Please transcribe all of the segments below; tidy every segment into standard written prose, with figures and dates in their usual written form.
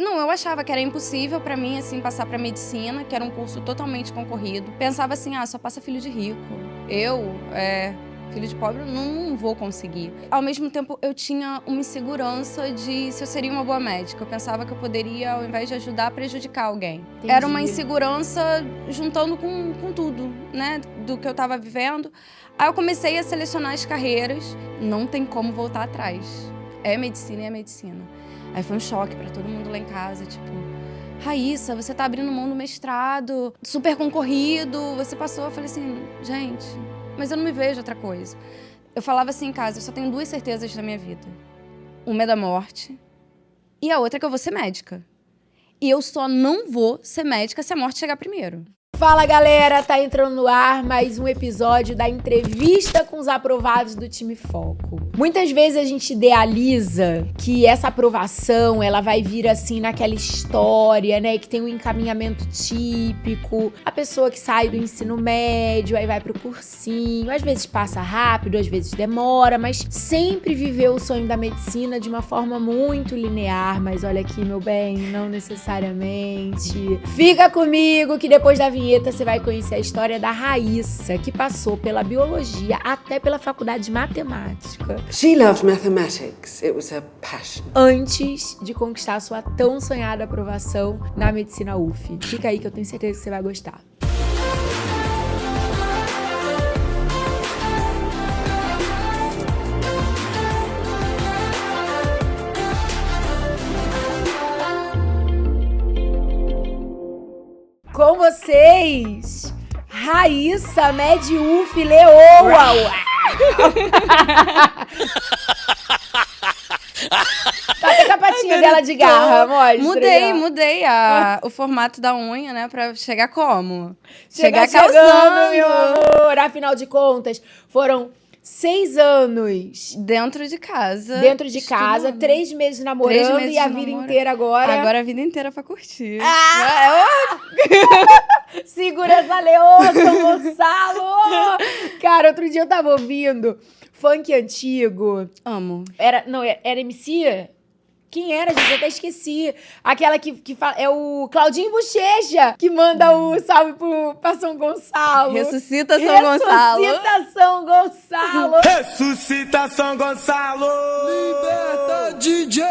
Não, eu achava que era impossível pra mim, assim, passar pra medicina, que era um curso totalmente concorrido. Pensava assim, só passa filho de rico. Filho de pobre, não vou conseguir. Ao mesmo tempo, eu tinha uma insegurança de se eu seria uma boa médica. Eu pensava que eu poderia, ao invés de ajudar, prejudicar alguém. Entendi. Era uma insegurança juntando com tudo, né, do que eu tava vivendo. Aí eu comecei a selecionar as carreiras. Não tem como voltar atrás. É medicina e é medicina. Aí foi um choque pra todo mundo lá em casa, tipo... Raíssa, você tá abrindo mão do mestrado, super concorrido, você passou. Eu falei assim, gente, mas eu não me vejo outra coisa. Eu falava assim em casa, eu só tenho 2 certezas na minha vida. Uma é da morte e a outra é que eu vou ser médica. E eu só não vou ser médica se a morte chegar primeiro. Fala, galera! Tá entrando no ar mais um episódio da entrevista com os aprovados do time Foco. Muitas vezes a gente idealiza que essa aprovação, ela vai vir assim naquela história, né? Que tem um encaminhamento típico. A pessoa que sai do ensino médio, aí vai pro cursinho. Às vezes passa rápido, às vezes demora, mas sempre viveu o sonho da medicina de uma forma muito linear. Mas olha aqui, meu bem, não necessariamente. Fica comigo que depois da vinheta você vai conhecer a história da Raíssa, que passou pela biologia até pela faculdade de matemática. She loved mathematics. It was her passion. Antes de conquistar a sua tão sonhada aprovação na medicina UF. Fica aí que eu tenho certeza que você vai gostar. Com vocês, Raíssa Med-UF Leoa. Tá até com a patinha dela de garra, mostra. Mudei o formato da unha, né, pra chegar como? Chegar chegando, meu amor. Afinal de contas, foram 6 anos dentro de casa. 3 meses namorando e a vida inteira agora. Agora a vida inteira pra curtir. Segura essa leoa, Gonçalo! Cara, outro dia eu tava ouvindo funk antigo. Amo. Era MC? Quem era, gente? Eu até esqueci. Aquela que fala... É o Claudinho Bochecha, que manda o salve pra São Gonçalo. Ressuscita São Gonçalo. Ressuscita São Gonçalo. Ressuscita São Gonçalo. Liberta DJ.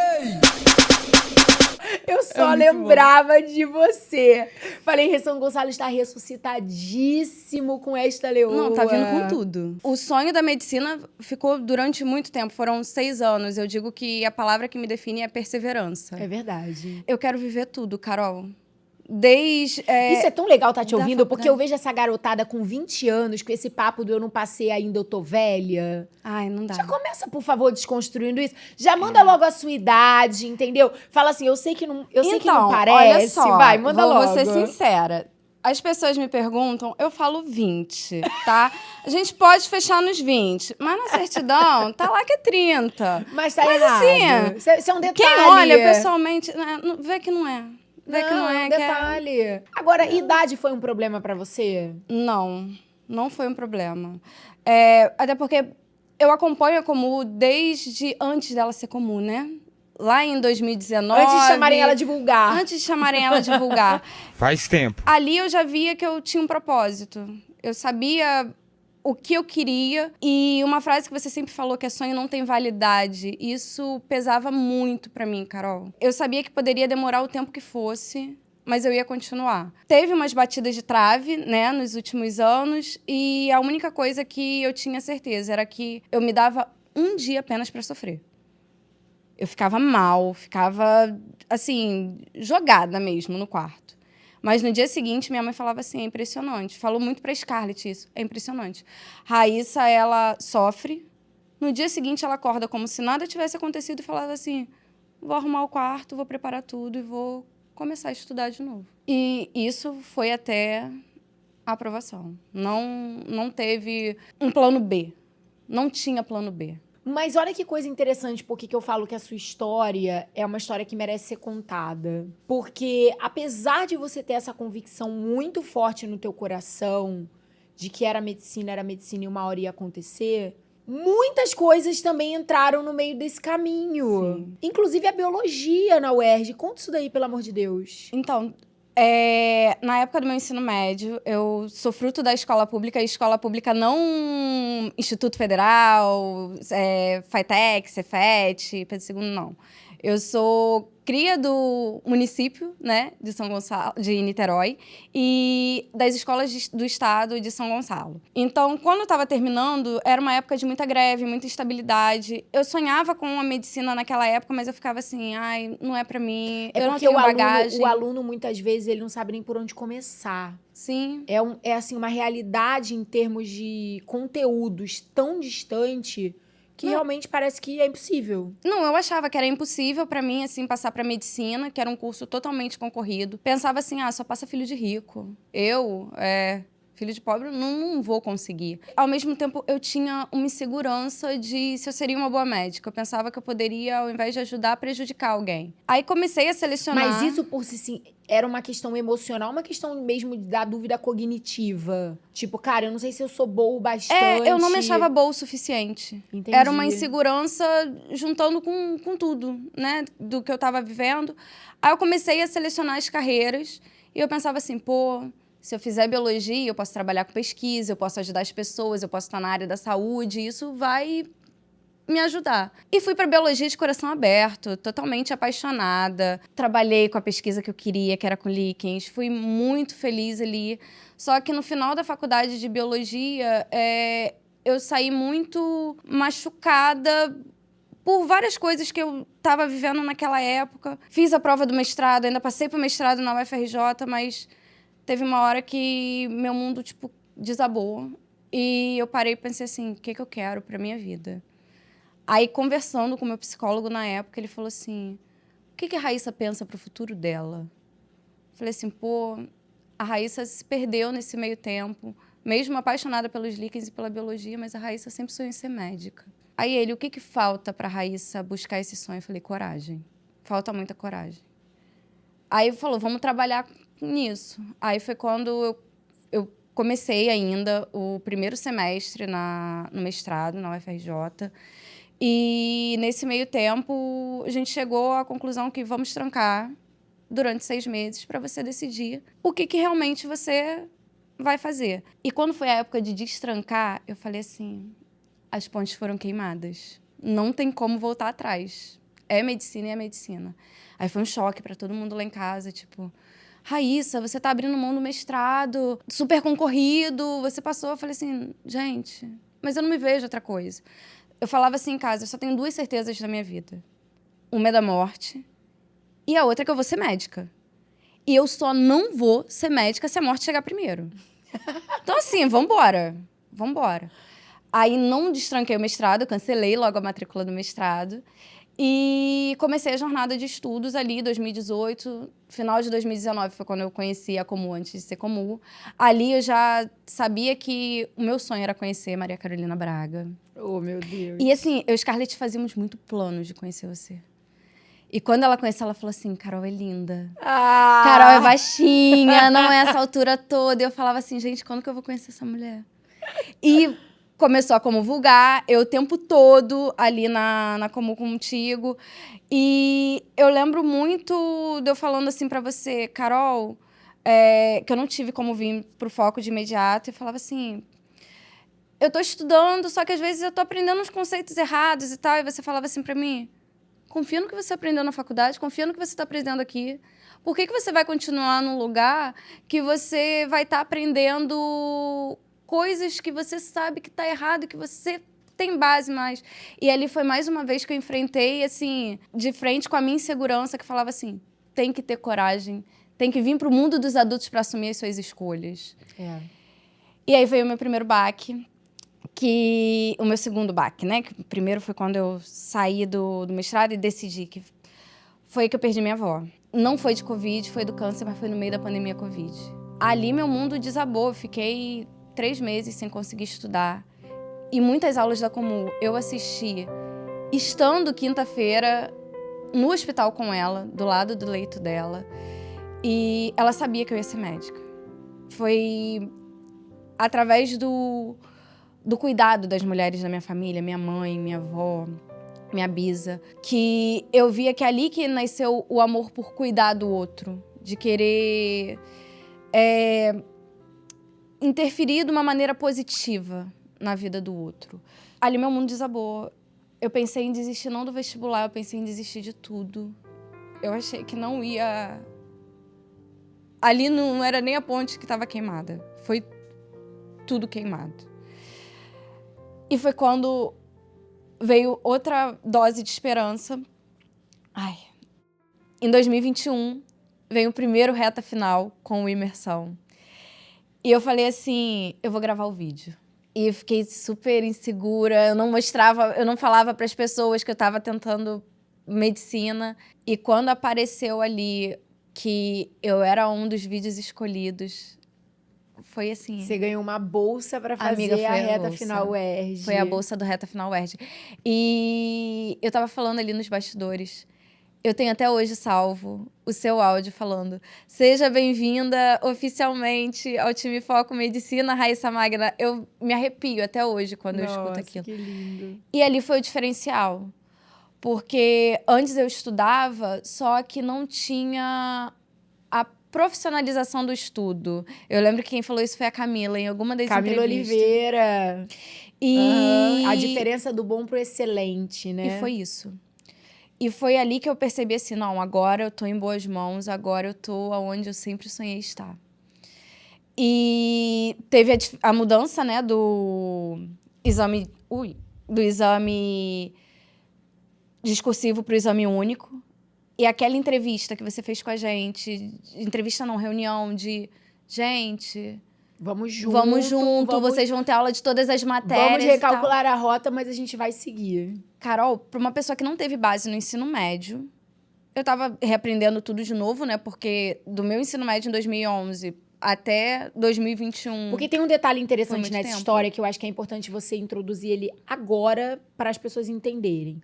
Eu só lembrava de você. Falei, São Gonçalo está ressuscitadíssimo com esta leoa. Não, tá vindo com tudo. O sonho da medicina ficou durante muito tempo. Foram 6 anos. Eu digo que a palavra que me define é perseverança. É verdade. Eu quero viver tudo, Carol. Isso é tão legal tá te ouvindo, porque eu vejo essa garotada com 20 anos, com esse papo do eu não passei ainda, eu tô velha. Ai, não dá. Já começa, por favor, desconstruindo isso. Já manda logo a sua idade, entendeu? Fala assim, eu sei que não parece. Olha só, vai, manda logo. Vou ser sincera. As pessoas me perguntam, eu falo 20, tá? A gente pode fechar nos 20, mas na certidão tá lá que é 30. Mas tá errado. Assim, isso é um detalhe. Quem olha pessoalmente, vê que não é. Detalhe. Agora, idade foi um problema pra você? Não foi um problema. Até porque eu acompanho a Comu desde antes dela ser Comu, né? Lá em 2019... Antes de chamarem ela de vulgar. Faz tempo. Ali eu já via que eu tinha um propósito. Eu sabia o que eu queria. E uma frase que você sempre falou, que é sonho não tem validade. Isso pesava muito pra mim, Carol. Eu sabia que poderia demorar o tempo que fosse, mas eu ia continuar. Teve umas batidas de trave, né, nos últimos anos. E a única coisa que eu tinha certeza era que eu me dava um dia apenas pra sofrer. Eu ficava mal, ficava, assim, jogada mesmo no quarto. Mas no dia seguinte, minha mãe falava assim, é impressionante. Falou muito pra Scarlett isso, é impressionante. Raíssa, ela sofre. No dia seguinte, ela acorda como se nada tivesse acontecido e falava assim, vou arrumar o quarto, vou preparar tudo e vou começar a estudar de novo. E isso foi até a aprovação. Não teve um plano B. Não tinha plano B. Mas olha que coisa interessante, porque que eu falo que a sua história é uma história que merece ser contada. Porque apesar de você ter essa convicção muito forte no teu coração de que era medicina e uma hora ia acontecer, muitas coisas também entraram no meio desse caminho. Sim. Inclusive a biologia na UERJ. Conta isso daí, pelo amor de Deus. Então, na época do meu ensino médio, eu sou fruto da escola pública, e escola pública não Instituto Federal, FATEC, Cefet, Pedro II, não. Eu sou cria do município, né, de São Gonçalo, de Niterói, e das escolas do estado de São Gonçalo. Então, quando eu estava terminando, era uma época de muita greve, muita instabilidade. Eu sonhava com a medicina naquela época, mas eu ficava assim, ai, não é pra mim, eu não tenho bagagem. O aluno, muitas vezes, ele não sabe nem por onde começar. Sim. É assim, uma realidade em termos de conteúdos tão distante que realmente parece que é impossível. Não, eu achava que era impossível pra mim, assim, passar pra medicina, que era um curso totalmente concorrido. Pensava assim, só passa filho de rico. Filho de pobre, não vou conseguir. Ao mesmo tempo, eu tinha uma insegurança de se eu seria uma boa médica. Eu pensava que eu poderia, ao invés de ajudar, prejudicar alguém. Aí comecei a selecionar... Mas isso por si era uma questão emocional, uma questão mesmo da dúvida cognitiva. Tipo, cara, eu não sei se eu sou boa o bastante. Eu não me achava boa o suficiente. Entendi. Era uma insegurança juntando com tudo, né? Do que eu tava vivendo. Aí eu comecei a selecionar as carreiras e eu pensava assim, se eu fizer biologia, eu posso trabalhar com pesquisa, eu posso ajudar as pessoas, eu posso estar na área da saúde, isso vai me ajudar. E fui para biologia de coração aberto, totalmente apaixonada. Trabalhei com a pesquisa que eu queria, que era com líquens. Fui muito feliz ali. Só que no final da faculdade de biologia, eu saí muito machucada por várias coisas que eu estava vivendo naquela época. Fiz a prova do mestrado, ainda passei para o mestrado na UFRJ, mas teve uma hora que meu mundo, desabou. E eu parei e pensei assim, o que eu quero para minha vida? Aí, conversando com o meu psicólogo na época, ele falou assim, o que a Raíssa pensa pro futuro dela? Falei assim, a Raíssa se perdeu nesse meio tempo, mesmo apaixonada pelos líquens e pela biologia, mas a Raíssa sempre sonhou em ser médica. Aí ele, o que falta pra Raíssa buscar esse sonho? Eu falei, coragem. Falta muita coragem. Aí ele falou, vamos trabalhar nisso. Aí foi quando eu comecei ainda o primeiro semestre no mestrado, na UFRJ. E nesse meio tempo, a gente chegou à conclusão que vamos trancar durante 6 meses para você decidir o que realmente você vai fazer. E quando foi a época de destrancar, eu falei assim, as pontes foram queimadas. Não tem como voltar atrás. É medicina e é medicina. Aí foi um choque para todo mundo lá em casa, tipo, Raíssa, você tá abrindo mão do mestrado, super concorrido, você passou. Eu falei assim, gente, mas eu não me vejo outra coisa. Eu falava assim em casa, eu só tenho 2 certezas na minha vida. Uma é da morte e a outra é que eu vou ser médica. E eu só não vou ser médica se a morte chegar primeiro. Então, assim, vambora. Aí não destranquei o mestrado, cancelei logo a matrícula do mestrado. E comecei a jornada de estudos ali, 2018. Final de 2019 foi quando eu conheci a Comu, antes de ser Comu. Ali eu já sabia que o meu sonho era conhecer Maria Carolina Braga. Oh, meu Deus. E assim, eu e Scarlett fazíamos muito planos de conhecer você. E quando ela conheceu, ela falou assim, Carol é linda. Carol é baixinha, não é essa altura toda. E eu falava assim, gente, quando que eu vou conhecer essa mulher? E começou a Comu Vulgar, eu o tempo todo ali na Comu contigo. E eu lembro muito de eu falando assim pra você, Carol, que eu não tive como vir pro foco de imediato. E falava assim, eu tô estudando, só que às vezes eu tô aprendendo uns conceitos errados e tal. E você falava assim pra mim, confia no que você aprendeu na faculdade, confia no que você tá aprendendo aqui. Por que você vai continuar num lugar que você vai estar aprendendo coisas que você sabe que tá errado, que você tem base mais? E ali foi mais uma vez que eu enfrentei, assim, de frente com a minha insegurança, que falava assim, tem que ter coragem, tem que vir pro mundo dos adultos para assumir as suas escolhas. E aí veio o meu primeiro baque, o meu segundo baque, né? Que o primeiro foi quando eu saí do mestrado e decidi que foi que eu perdi minha avó. Não foi de Covid, foi do câncer, mas foi no meio da pandemia Covid. Ali meu mundo desabou, eu fiquei 3 meses sem conseguir estudar. E muitas aulas da Comu eu assisti estando quinta-feira no hospital com ela, do lado do leito dela. E ela sabia que eu ia ser médica. Foi através do do cuidado das mulheres da minha família, minha mãe, minha avó, minha bisa, que eu via que ali que nasceu o amor por cuidar do outro, de querer interferir de uma maneira positiva na vida do outro. Ali meu mundo desabou. Eu pensei em desistir não do vestibular, eu pensei em desistir de tudo. Eu achei que não ia... Ali não era nem a ponte que estava queimada. Foi tudo queimado. E foi quando veio outra dose de esperança. Em 2021, veio o primeiro reta final com o Imersão. E eu falei assim, eu vou gravar o vídeo. E eu fiquei super insegura, eu não falava para as pessoas que eu estava tentando medicina. E quando apareceu ali que eu era um dos vídeos escolhidos, foi assim... Você ganhou uma bolsa pra fazer Amiga, foi a a Reta bolsa. Final UERJ. Foi a bolsa do Reta Final UERJ. E eu tava falando ali nos bastidores. Eu tenho até hoje salvo o seu áudio falando: seja bem-vinda oficialmente ao time Foco Medicina, Raíssa Magna. Eu me arrepio até hoje quando eu escuto aquilo. Que lindo. E ali foi o diferencial. Porque antes eu estudava, só que não tinha a profissionalização do estudo. Eu lembro que quem falou isso foi a Camila, em alguma das Camila entrevistas. Oliveira. E... A diferença do bom pro excelente, né? E foi isso. E foi ali que eu percebi assim, não, agora eu tô em boas mãos, agora eu tô onde eu sempre sonhei estar. E teve a mudança, né, do exame discursivo pro exame único. E aquela entrevista que você fez com a gente, entrevista não, reunião de, gente... Vamos junto. Vamos junto, vocês vão ter aula de todas as matérias. Vamos recalcular a rota, mas a gente vai seguir. Carol, para uma pessoa que não teve base no ensino médio, eu tava reaprendendo tudo de novo, né? Porque do meu ensino médio em 2011 até 2021... Porque tem um detalhe interessante muito nessa tempo. história que eu acho que é importante você introduzir ele agora para as pessoas entenderem.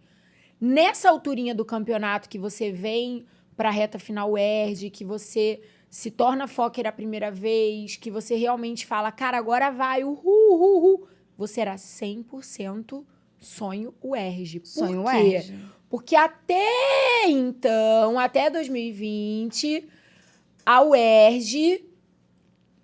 Nessa alturinha do campeonato que você vem para a reta final UERJ, que você se torna Focker a primeira vez, que você realmente fala, cara, agora vai, uhul. Você era 100% sonho UERJ. Sonho Por quê? UERJ. Porque até então, até 2020, a UERJ,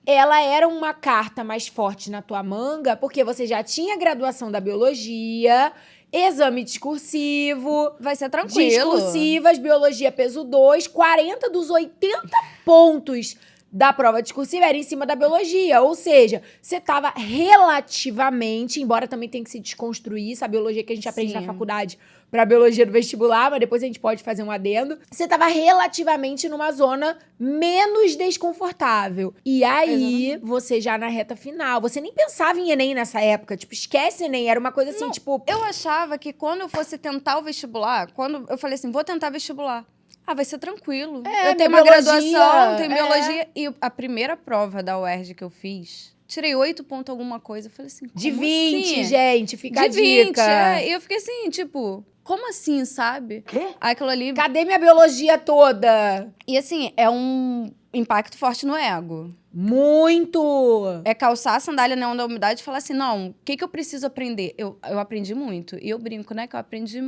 ela era uma carta mais forte na tua manga, porque você já tinha graduação da biologia, exame discursivo, Vai ser tranquilo. discursivas, biologia peso 2, 40 dos 80 pontos da prova discursiva era em cima da biologia. Ou seja, você estava relativamente, embora também tenha que se desconstruir essa biologia que a gente aprende Sim. na faculdade para biologia do vestibular, mas depois a gente pode fazer um adendo. Você estava relativamente numa zona menos desconfortável. E aí, você já na reta final, você nem pensava em Enem nessa época. Tipo, esquece Enem, era uma coisa assim, Não, tipo... Eu achava que quando eu fosse tentar o vestibular, quando eu falei assim, vou tentar vestibular. Vai ser tranquilo. Eu tenho uma biologia, graduação, tenho é. biologia. E a primeira prova da UERJ que eu fiz, tirei 8 pontos alguma coisa. Eu falei assim, como De 20, assim? gente, fica a De 20, dica. E eu fiquei assim, tipo, como assim, sabe? Quê? Aquilo ali... Cadê minha biologia toda? E assim, é um impacto forte no ego. Muito! É calçar a sandália na onda da umidade e falar assim, não, o que eu preciso aprender? Eu aprendi muito. E eu brinco, né, que eu aprendi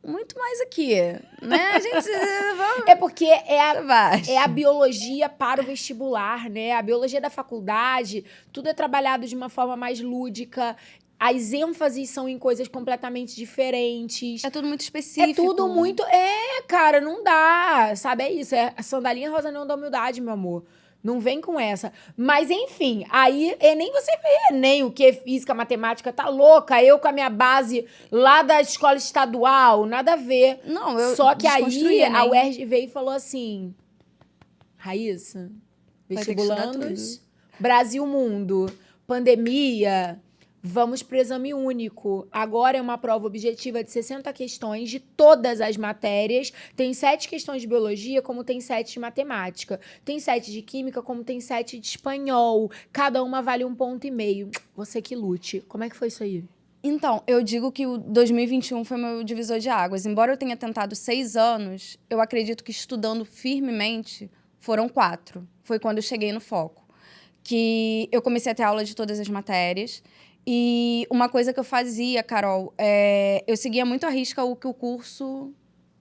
muito mais aqui, né? A gente... Vamos... É porque Vai. é a biologia para o vestibular, né? A biologia da faculdade, tudo é trabalhado de uma forma mais lúdica. As ênfases são em coisas completamente diferentes. É tudo muito específico. É tudo muito... cara, não dá, sabe? É isso, é a sandalinha rosa não da humildade, meu amor. Não vem com essa. Mas, enfim, aí nem você vê nem o que física, matemática, tá louca. Eu com a minha base lá da escola estadual, nada a ver. Não, eu Só que aí desconstruí, a né? UERJ veio e falou assim, Raíssa, Vai ter que estudar vestibulandos, Brasil Mundo, pandemia... Vamos para o exame único. Agora é uma prova objetiva de 60 questões de todas as matérias. Tem 7 questões de biologia, como tem 7 de matemática. Tem 7 de química, como tem 7 de espanhol. Cada uma vale 1,5 ponto. Você que lute. Como é que foi isso aí? Então, eu digo que o 2021 foi meu divisor de águas. Embora eu tenha tentado 6 anos, eu acredito que estudando firmemente foram 4. Foi quando eu cheguei no foco. Que eu comecei a ter aula de todas as matérias. E uma coisa que eu fazia, Carol, eu seguia muito à risca o que o curso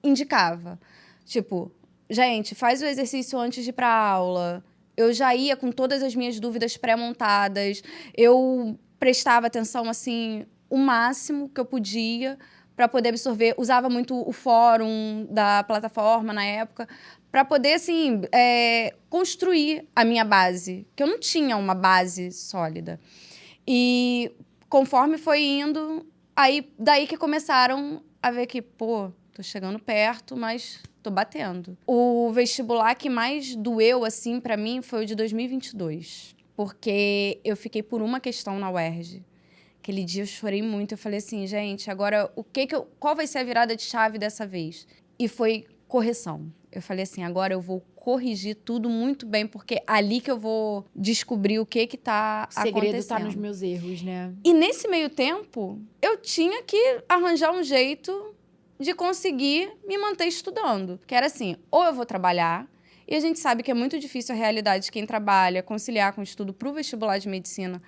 indicava. Tipo, gente, faz o exercício antes de ir pra aula. Eu já ia com todas as minhas dúvidas pré-montadas. Eu prestava atenção, assim, o máximo que eu podia para poder absorver. Usava muito o fórum da plataforma na época para poder, assim, construir a minha base. Que eu não tinha uma base sólida. E conforme foi indo, aí daí que começaram a ver que, pô, tô chegando perto, mas tô batendo. O vestibular que mais doeu, assim, pra mim, foi o de 2022. Porque eu fiquei por uma questão na UERJ. Aquele dia eu chorei muito. Eu falei assim, gente, agora qual vai ser a virada de chave dessa vez? E foi correção. Eu falei assim, agora eu vou corrigir tudo muito bem, porque é ali que eu vou descobrir o que tá acontecendo. O segredo tá nos meus erros, né? E nesse meio tempo, eu tinha que arranjar um jeito de conseguir me manter estudando. Que era assim, ou eu vou trabalhar, e a gente sabe que é muito difícil a realidade de quem trabalha conciliar com o estudo pro vestibular de medicina,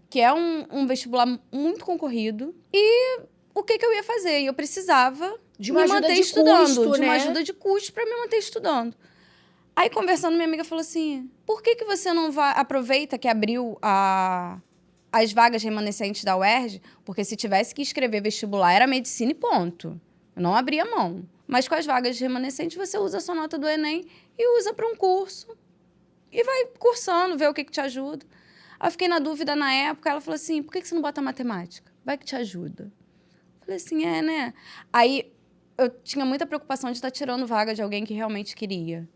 que é um vestibular muito concorrido. E o que eu ia fazer? E eu precisava de uma me ajuda manter de estudando, custo, de né? uma ajuda de custo para me manter estudando. Aí, conversando, minha amiga falou assim, por que você não aproveita que abriu as vagas remanescentes da UERJ? Porque se tivesse que escrever vestibular, era medicina e ponto. Eu não abria mão. Mas com as vagas remanescentes, você usa a sua nota do Enem e usa para um curso. E vai cursando, vê o que te ajuda. Aí eu fiquei na dúvida na época, ela falou assim, por que você não bota matemática? Vai que te ajuda. Falei assim, né? Aí eu tinha muita preocupação de estar tirando vaga de alguém que realmente queria.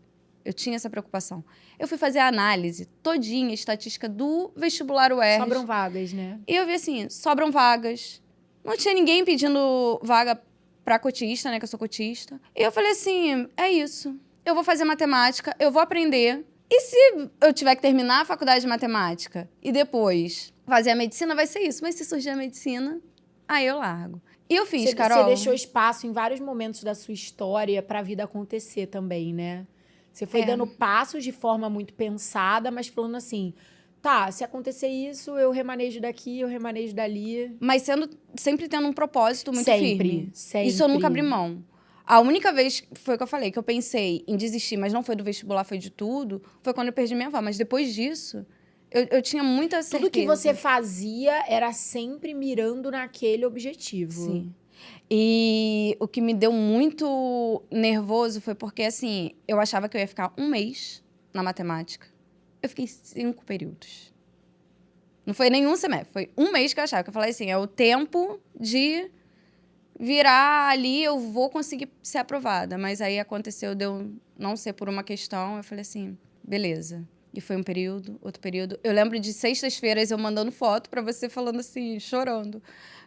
Eu tinha essa preocupação. Eu fui fazer a análise todinha, estatística do vestibular UERJ. Sobram vagas, né? E eu vi assim, sobram vagas. Não tinha ninguém pedindo vaga pra cotista, né? Que eu sou cotista. E eu falei assim, é isso. Eu vou fazer matemática, eu vou aprender. E se eu tiver que terminar a faculdade de matemática e depois fazer a medicina, vai ser isso. Mas se surgir a medicina, aí eu largo. E eu fiz, Carol. Você deixou espaço em vários momentos da sua história pra vida acontecer também, né? Você foi dando passos de forma muito pensada, mas falando assim, tá, se acontecer isso, eu remanejo daqui, eu remanejo dali. Mas sempre tendo um propósito muito firme. Sempre. Isso eu nunca abri mão. A única vez, foi o que eu falei, que eu pensei em desistir, mas não foi do vestibular, foi de tudo, foi quando eu perdi minha avó. Mas depois disso, eu tinha muita certeza. Tudo que você fazia era sempre mirando naquele objetivo. Sim. E o que me deu muito nervoso foi porque, assim, eu achava que eu ia ficar 1 mês na matemática. Eu fiquei 5 períodos. Não foi nenhum semestre, foi 1 mês que eu achava. Que eu falei assim, é o tempo de virar ali, eu vou conseguir ser aprovada. Mas aí aconteceu de eu não ser por uma questão, eu falei assim, beleza. E foi um período, outro período. Eu lembro de sextas-feiras eu mandando foto pra você, falando assim, chorando.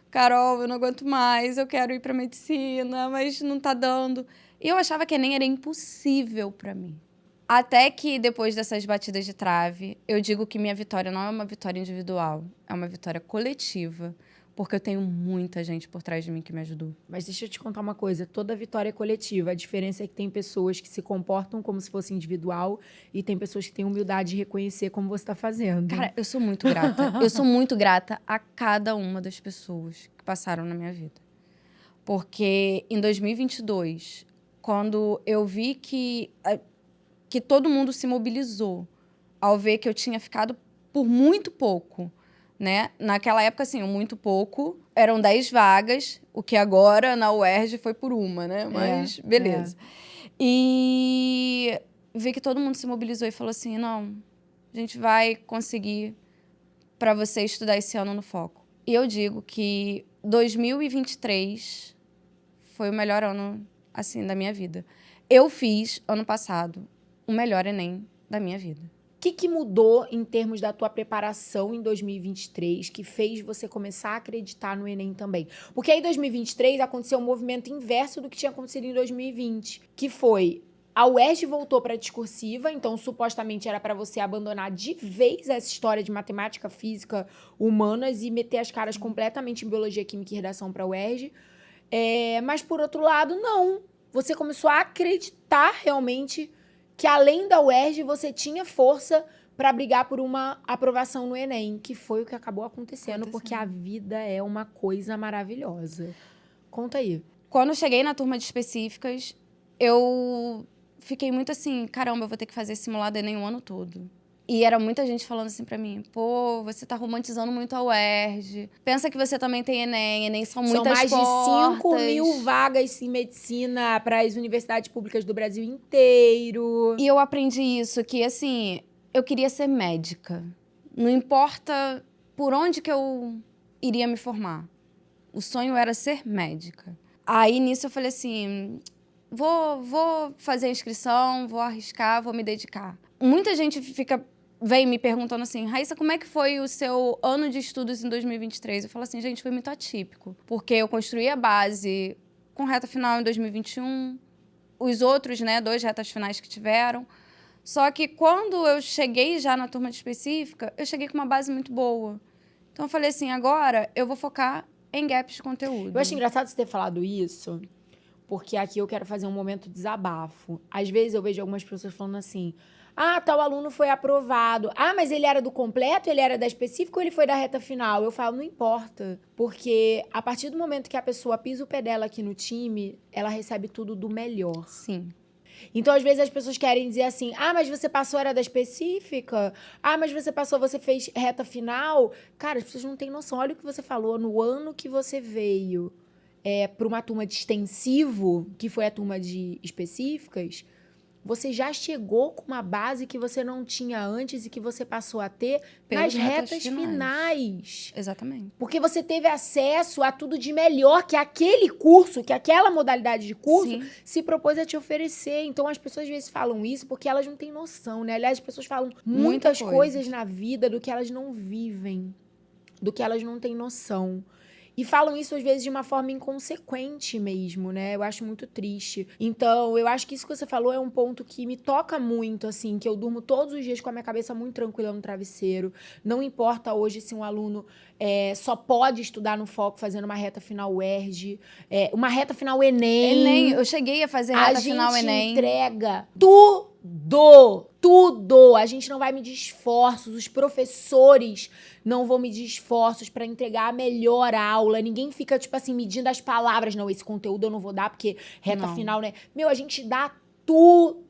Carol, eu não aguento mais, eu quero ir pra medicina, mas não tá dando. E eu achava que Enem era impossível pra mim. Até que, depois dessas batidas de trave, eu digo que minha vitória não é uma vitória individual, é uma vitória coletiva. Porque eu tenho muita gente por trás de mim que me ajudou. Mas deixa eu te contar uma coisa, toda vitória é coletiva. A diferença é que tem pessoas que se comportam como se fosse individual e tem pessoas que têm humildade de reconhecer como você está fazendo. Cara, eu sou muito grata. Eu sou muito grata a cada uma das pessoas que passaram na minha vida. Porque em 2022, quando eu vi que todo mundo se mobilizou ao ver que eu tinha ficado por muito pouco, né? Naquela época, assim, muito pouco. Eram 10 vagas, o que agora na UERJ foi por uma, né? Mas beleza. E vi que todo mundo se mobilizou e falou assim, não, a gente vai conseguir para você estudar esse ano no foco. E eu digo que 2023 foi o melhor ano, assim, da minha vida. Eu fiz, ano passado, o melhor Enem da minha vida. O que mudou em termos da tua preparação em 2023 que fez você começar a acreditar no Enem também? Porque aí em 2023 aconteceu um movimento inverso do que tinha acontecido em 2020, que foi a UERJ voltou para a discursiva, então supostamente era para você abandonar de vez essa história de matemática, física, humanas e meter as caras completamente em biologia, química e redação para a UERJ. Mas por outro lado, não. Você começou a acreditar realmente que além da UERJ você tinha força para brigar por uma aprovação no Enem, que foi o que acabou acontecendo, porque a vida é uma coisa maravilhosa. Conta aí. Quando eu cheguei na turma de específicas, eu fiquei muito assim, caramba, eu vou ter que fazer simulado Enem o ano todo. E era muita gente falando assim pra mim, pô, você tá romantizando muito a UERJ. Pensa que você também tem Enem são muitas portas. São mais de 5 mil vagas em medicina para as universidades públicas do Brasil inteiro. E eu aprendi isso, que assim, eu queria ser médica. Não importa por onde que eu iria me formar. O sonho era ser médica. Aí, nisso, eu falei assim, vou fazer a inscrição, vou arriscar, vou me dedicar. Muita gente vem me perguntando assim, Raíssa, como é que foi o seu ano de estudos em 2023? Eu falo assim, gente, foi muito atípico. Porque eu construí a base com reta final em 2021, os outros, né, 2 retas finais que tiveram. Só que quando eu cheguei já na turma de específica, eu cheguei com uma base muito boa. Então eu falei assim, agora eu vou focar em gaps de conteúdo. Eu acho engraçado você ter falado isso, porque aqui eu quero fazer um momento de desabafo. Às vezes eu vejo algumas pessoas falando assim, tal aluno foi aprovado. Mas ele era do completo, ele era da específica ou ele foi da reta final? Eu falo, não importa. Porque a partir do momento que a pessoa pisa o pé dela aqui no time, ela recebe tudo do melhor. Sim. Então, às vezes, as pessoas querem dizer assim, mas você passou, era da específica? Mas você passou, você fez reta final? Cara, as pessoas não têm noção. Olha o que você falou, no ano que você veio para uma turma de extensivo, que foi a turma de específicas, você já chegou com uma base que você não tinha antes e que você passou a ter nas retas finais. Exatamente. Porque você teve acesso a tudo de melhor que aquele curso, que aquela modalidade de curso Sim. se propôs a te oferecer. Então, as pessoas às vezes falam isso porque elas não têm noção, né? Aliás, as pessoas falam muitas coisas na vida do que elas não vivem, do que elas não têm noção. E falam isso, às vezes, de uma forma inconsequente mesmo, né? Eu acho muito triste. Então, eu acho que isso que você falou é um ponto que me toca muito, assim, que eu durmo todos os dias com a minha cabeça muito tranquila no travesseiro. Não importa hoje se um aluno só pode estudar no foco fazendo uma reta final UERJ, uma reta final Enem. Eu cheguei a fazer reta final Enem. A gente entrega tudo. A gente não vai medir esforços, os professores não vão medir esforços para entregar a melhor aula. Ninguém fica, tipo assim, medindo as palavras. Não, esse conteúdo eu não vou dar porque reta final, né? Meu, a gente dá tudo.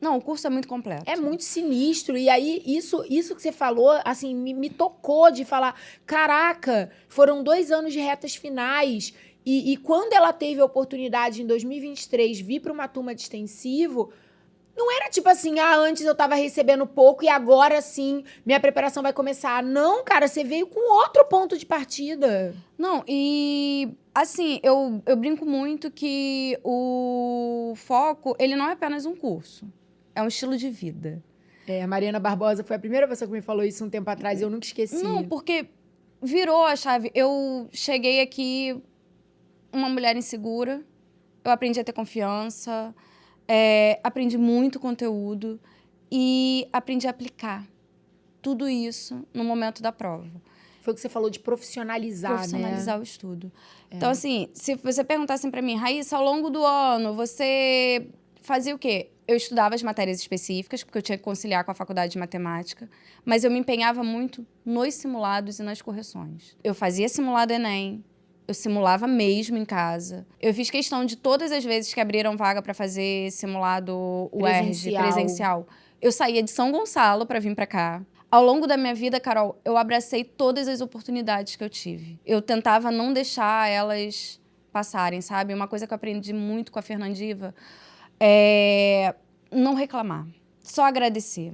Não, o curso é muito completo. É muito sinistro. E aí, isso que você falou, assim, me tocou de falar, caraca, foram 2 anos de retas finais. E quando ela teve a oportunidade, em 2023, vir para uma turma de extensivo, não era tipo assim, antes eu tava recebendo pouco e agora sim minha preparação vai começar. Não, cara, você veio com outro ponto de partida. Não, e assim, eu brinco muito que o foco, ele não é apenas um curso. É um estilo de vida. A Mariana Barbosa foi a primeira pessoa que me falou isso um tempo atrás e eu nunca esqueci. Não, porque virou a chave. Eu cheguei aqui uma mulher insegura, eu aprendi a ter confiança, aprendi muito conteúdo e aprendi a aplicar tudo isso no momento da prova. Foi o que você falou de profissionalizar, né? Profissionalizar o estudo. Então, assim, se você perguntasse pra mim, Raíssa, ao longo do ano, você fazia o quê? Eu estudava as matérias específicas, porque eu tinha que conciliar com a faculdade de matemática, mas eu me empenhava muito nos simulados e nas correções. Eu fazia simulado Enem, eu simulava mesmo em casa. Eu fiz questão de todas as vezes que abriram vaga para fazer simulado UERJ, presencial. Eu saía de São Gonçalo para vir para cá. Ao longo da minha vida, Carol, eu abracei todas as oportunidades que eu tive. Eu tentava não deixar elas passarem, sabe? Uma coisa que eu aprendi muito com a Fernandiva é não reclamar, só agradecer.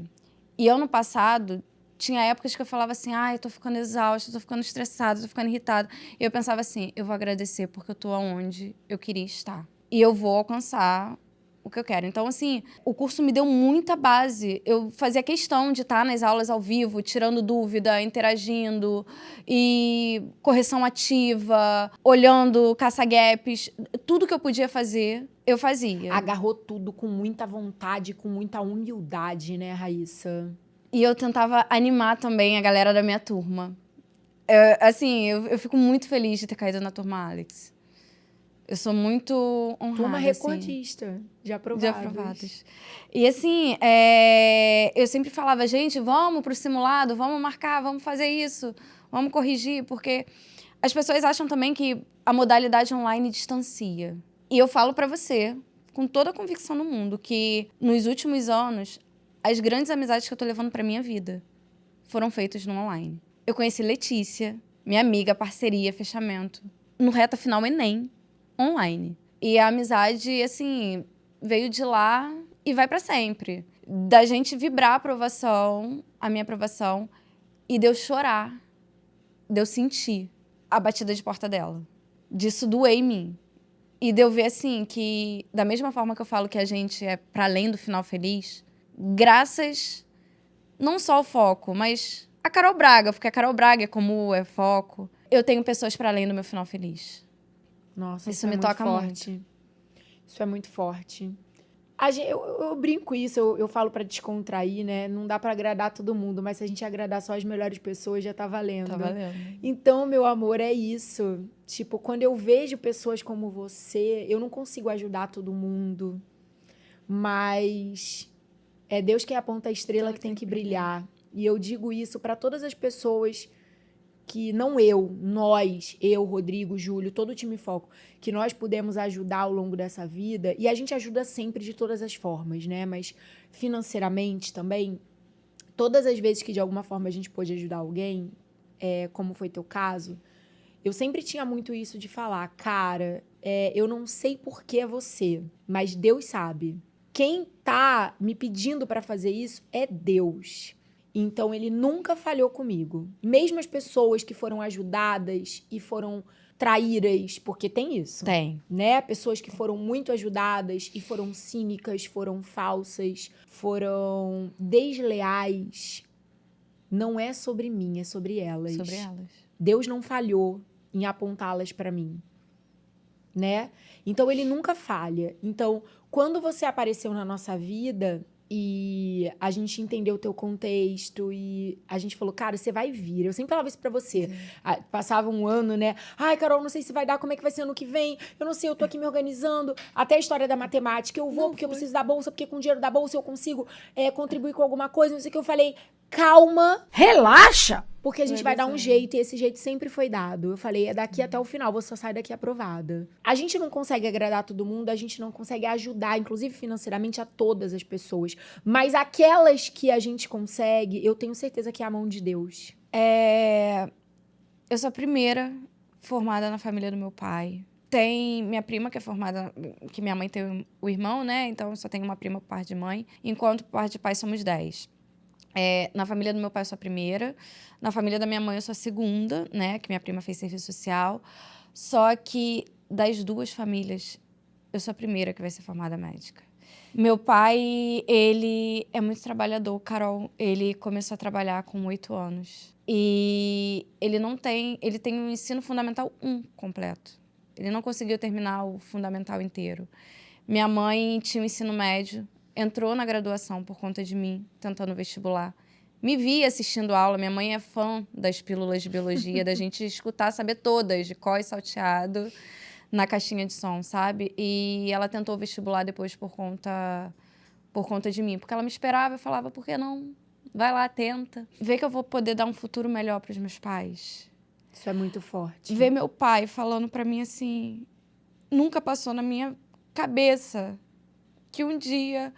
E ano passado, tinha épocas que eu falava assim, eu tô ficando exausta, tô ficando estressada, tô ficando irritada. E eu pensava assim, eu vou agradecer porque eu tô onde eu queria estar. E eu vou alcançar o que eu quero. Então, assim, o curso me deu muita base. Eu fazia questão de estar nas aulas ao vivo, tirando dúvida, interagindo, e correção ativa, olhando caça-gaps. Tudo que eu podia fazer, eu fazia. Agarrou tudo com muita vontade, com muita humildade, né, Raíssa? E eu tentava animar também a galera da minha turma. Eu fico muito feliz de ter caído na turma Alex. Eu sou muito honrada, Turma assim, recordista de aprovados. de aprovados. E assim, eu sempre falava, gente, vamos pro simulado, vamos marcar, vamos fazer isso, vamos corrigir, porque as pessoas acham também que a modalidade online distancia. E eu falo pra você, com toda a convicção no mundo, que nos últimos anos, as grandes amizades que eu tô levando pra minha vida foram feitas no online. Eu conheci Letícia, minha amiga, parceria, fechamento, no reta final Enem, online. E a amizade, assim, veio de lá e vai pra sempre. Da gente vibrar a aprovação, a minha aprovação, e de eu chorar, de eu sentir a batida de porta dela. Disso doer em mim. E de eu ver, assim, que da mesma forma que eu falo que a gente é pra além do final feliz, graças não só ao Foco, mas a Carol Braga, porque a Carol Braga é como é Foco. Eu tenho pessoas pra além do meu final feliz. Nossa, Isso é me muito toca forte. Isso é muito forte. Eu brinco isso, eu falo pra descontrair, né? Não dá pra agradar todo mundo, mas se a gente agradar só as melhores pessoas, já tá valendo. Tá valendo. Então, meu amor, é isso. Tipo, quando eu vejo pessoas como você, eu não consigo ajudar todo mundo, mas é Deus que aponta a estrela que tem que brilhar. E eu digo isso pra todas as pessoas que não nós, Rodrigo, Júlio, todo o time Foco, que nós pudemos ajudar ao longo dessa vida, e a gente ajuda sempre de todas as formas, né? Mas financeiramente também, todas as vezes que de alguma forma a gente pôde ajudar alguém, como foi teu caso, eu sempre tinha muito isso de falar, cara, eu não sei por que é você, mas Deus sabe. Quem tá me pedindo pra fazer isso é Deus. Então, ele nunca falhou comigo. Mesmo as pessoas que foram ajudadas e foram traíras, porque tem isso. Tem. Né? Pessoas que foram muito ajudadas e foram cínicas, foram falsas, foram desleais. Não é sobre mim, é sobre elas. Sobre elas. Deus não falhou em apontá-las para mim, né? Então, ele nunca falha. Então, quando você apareceu na nossa vida e a gente entendeu o teu contexto e a gente falou, cara, você vai vir. Eu sempre falava isso pra você. Passava um ano, né? Ai, Carol, não sei se vai dar, como é que vai ser ano que vem? Eu não sei, eu tô aqui me organizando. Até a história da matemática. Eu vou porque eu preciso da bolsa, porque com o dinheiro da bolsa eu consigo contribuir com alguma coisa. Não sei o que. Eu falei, calma, relaxa. Porque a gente vai dar um jeito, e esse jeito sempre foi dado. Eu falei, é daqui até o final, você só sai daqui aprovada. A gente não consegue agradar todo mundo, a gente não consegue ajudar, inclusive financeiramente, a todas as pessoas. Mas aquelas que a gente consegue, eu tenho certeza que é a mão de Deus. Eu sou a primeira formada na família do meu pai. Tem minha prima que é formada, que minha mãe tem o irmão, né? Então eu só tenho uma prima por parte de mãe, enquanto por parte de pai somos 10. Na família do meu pai eu sou a primeira, na família da minha mãe eu sou a segunda, né, que minha prima fez serviço social, só que das duas famílias eu sou a primeira que vai ser formada médica. Meu pai, ele é muito trabalhador, Carol, ele começou a trabalhar com 8 anos e ele tem um ensino fundamental 1 completo, ele não conseguiu terminar o fundamental inteiro. Minha mãe tinha um ensino médio, entrou na graduação por conta de mim, tentando vestibular. Me via assistindo aula, minha mãe é fã das pílulas de biologia, da gente escutar, saber todas, de có e salteado, na caixinha de som, sabe? E ela tentou vestibular depois por conta de mim, porque ela me esperava e falava, por que não? Vai lá, tenta. Vê que eu vou poder dar um futuro melhor para os meus pais. Isso é muito forte. Ver meu pai falando para mim assim, nunca passou na minha cabeça que um dia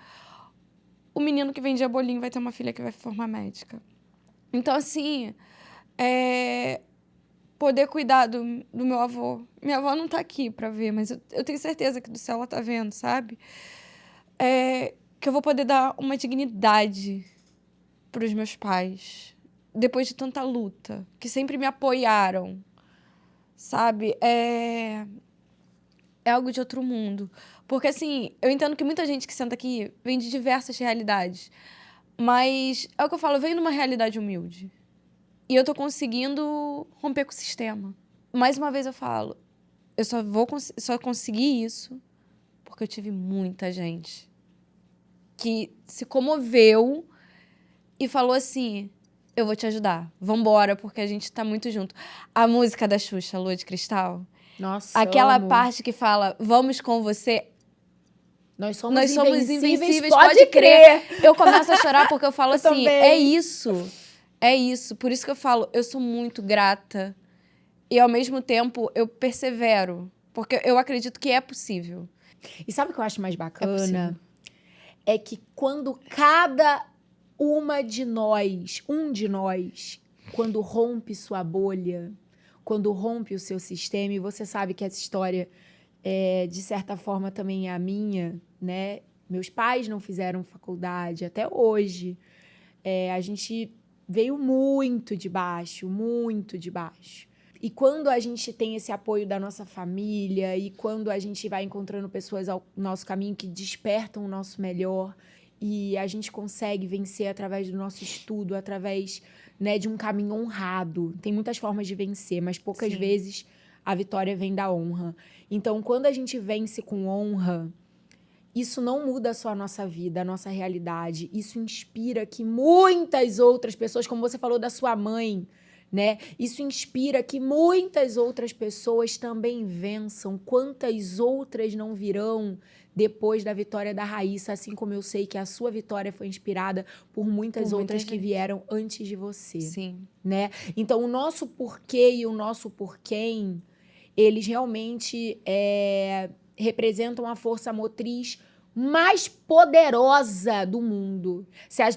o menino que vendia bolinho vai ter uma filha que vai formar médica. Então, assim, poder cuidar do meu avô. Minha avó não tá aqui pra ver, mas eu tenho certeza que do céu ela tá vendo, sabe? Que eu vou poder dar uma dignidade pros meus pais. Depois de tanta luta, que sempre me apoiaram, sabe? É algo de outro mundo. Porque, assim, eu entendo que muita gente que senta aqui vem de diversas realidades. Mas é o que eu falo, eu venho numa realidade humilde. E eu tô conseguindo romper com o sistema. Mais uma vez eu falo, eu só consegui isso porque eu tive muita gente que se comoveu e falou assim, eu vou te ajudar, vambora, porque a gente tá muito junto. A música da Xuxa, Lua de Cristal, Nossa, Aquela amo. parte que fala, vamos com você. Nós somos Nós somos invencíveis, invencíveis, pode crer. Eu começo a chorar porque eu falo Eu assim, também. é isso. É isso. Por isso que eu falo, eu sou muito grata. E ao mesmo tempo, eu persevero. Porque eu acredito que é possível. E sabe o que eu acho mais bacana? possível. É que quando cada uma de nós, um de nós, quando rompe sua bolha, quando rompe o seu sistema, e você sabe que essa história, de certa forma, também é a minha, né? Meus pais não fizeram faculdade até hoje. A gente veio muito de baixo, muito de baixo. E quando a gente tem esse apoio da nossa família e quando a gente vai encontrando pessoas ao nosso caminho que despertam o nosso melhor e a gente consegue vencer através do nosso estudo, através, né, de um caminho honrado. Tem muitas formas de vencer, mas poucas Sim. vezes a vitória vem da honra. Então, quando a gente vence com honra, isso não muda só a nossa vida, a nossa realidade. Isso inspira que muitas outras pessoas, como você falou da sua mãe, né? Isso inspira que muitas outras pessoas também vençam. Quantas outras não virão depois da vitória da Raíssa, assim como eu sei que a sua vitória foi inspirada por muitas Por outras muita que gente. vieram antes de você, Sim. né? Então, o nosso porquê e o nosso porquém, eles realmente representam a força motriz mais poderosa do mundo.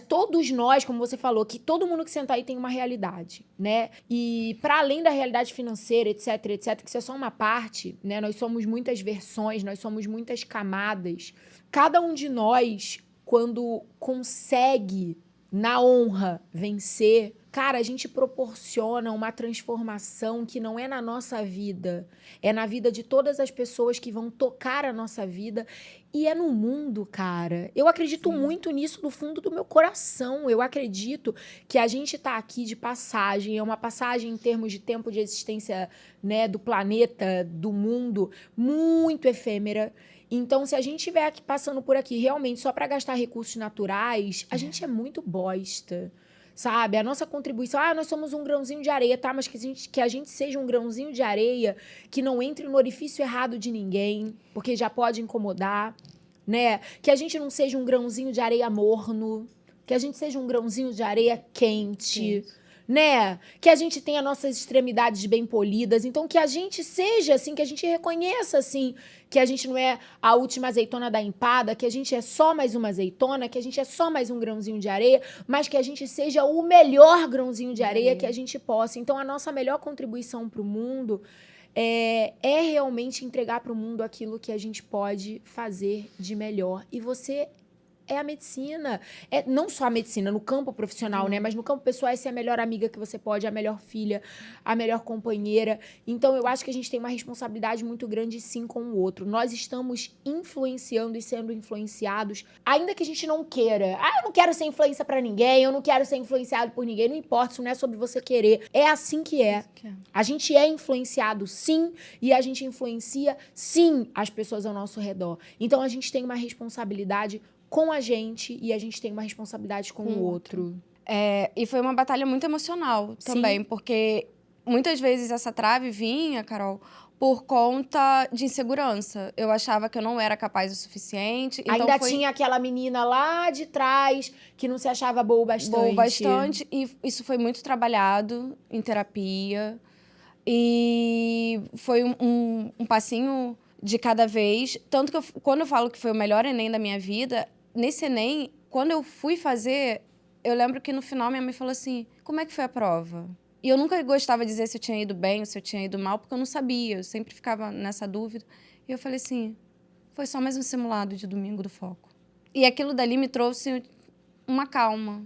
Todos nós, como você falou, que todo mundo que senta aí tem uma realidade, né? E para além da realidade financeira, etc, etc, que isso é só uma parte, né? Nós somos muitas versões, nós somos muitas camadas. Cada um de nós, quando consegue, na honra, vencer, cara, a gente proporciona uma transformação que não é na nossa vida, é na vida de todas as pessoas que vão tocar a nossa vida e é no mundo, cara. Eu acredito muito nisso do fundo do meu coração. Eu acredito que a gente tá aqui de passagem, é uma passagem em termos de tempo de existência, né, do planeta, do mundo, muito efêmera. Então, se a gente estiver aqui passando por aqui realmente só para gastar recursos naturais, a gente é muito bosta. Sabe? A nossa contribuição, nós somos um grãozinho de areia, tá? Mas que a gente seja um grãozinho de areia que não entre no orifício errado de ninguém, porque já pode incomodar, né? Que a gente não seja um grãozinho de areia morno, que a gente seja um grãozinho de areia quente, né? Que a gente tenha nossas extremidades bem polidas. Então, que a gente seja assim, que a gente reconheça assim, que a gente não é a última azeitona da empada, que a gente é só mais uma azeitona, que a gente é só mais um grãozinho de areia, mas que a gente seja o melhor grãozinho de areia que a gente possa. Então, a nossa melhor contribuição para o mundo é realmente entregar para o mundo aquilo que a gente pode fazer de melhor. E você é a medicina. Não só a medicina, no campo profissional, né? Mas no campo pessoal, essa é a melhor amiga que você pode, a melhor filha, a melhor companheira. Então, eu acho que a gente tem uma responsabilidade muito grande, sim, com o outro. Nós estamos influenciando e sendo influenciados, ainda que a gente não queira. Eu não quero ser influência pra ninguém, eu não quero ser influenciado por ninguém. Não importa, isso não é sobre você querer. É assim que é. A gente é influenciado, sim, e a gente influencia, sim, as pessoas ao nosso redor. Então, a gente tem uma responsabilidade com a gente e a gente tem uma responsabilidade com o outro. E foi uma batalha muito emocional também, porque muitas vezes essa trave vinha, Carol, por conta de insegurança. Eu achava que eu não era capaz o suficiente. Então Ainda tinha aquela menina lá de trás que não se achava boa o bastante. Boa o bastante. E isso foi muito trabalhado em terapia. E foi um passinho de cada vez. Tanto que quando eu falo que foi o melhor Enem da minha vida, nesse Enem, quando eu fui fazer, eu lembro que no final minha mãe falou assim, como é que foi a prova? E eu nunca gostava de dizer se eu tinha ido bem ou se eu tinha ido mal, porque eu não sabia, eu sempre ficava nessa dúvida. E eu falei assim, foi só mais um simulado de domingo do Foco. E aquilo dali me trouxe uma calma.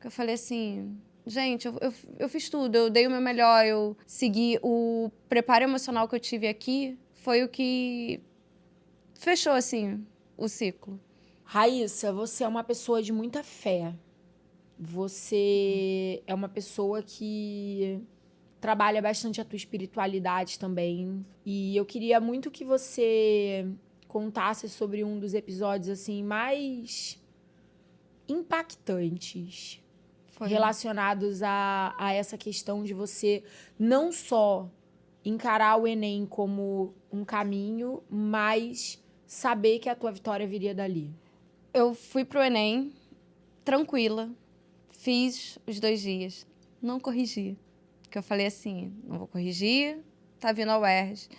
Eu falei assim, gente, eu fiz tudo, eu dei o meu melhor, eu segui o preparo emocional que eu tive aqui, foi o que fechou, assim, o ciclo. Raíssa, você é uma pessoa de muita fé. Você é uma pessoa que trabalha bastante a tua espiritualidade também. E eu queria muito que você contasse sobre um dos episódios assim mais impactantes relacionados a essa questão de você não só encarar o Enem como um caminho, mas saber que a tua vitória viria dali? Eu fui pro Enem, tranquila, fiz os 2 dias, não corrigi. Porque eu falei assim, não vou corrigir, tá vindo a UERJ.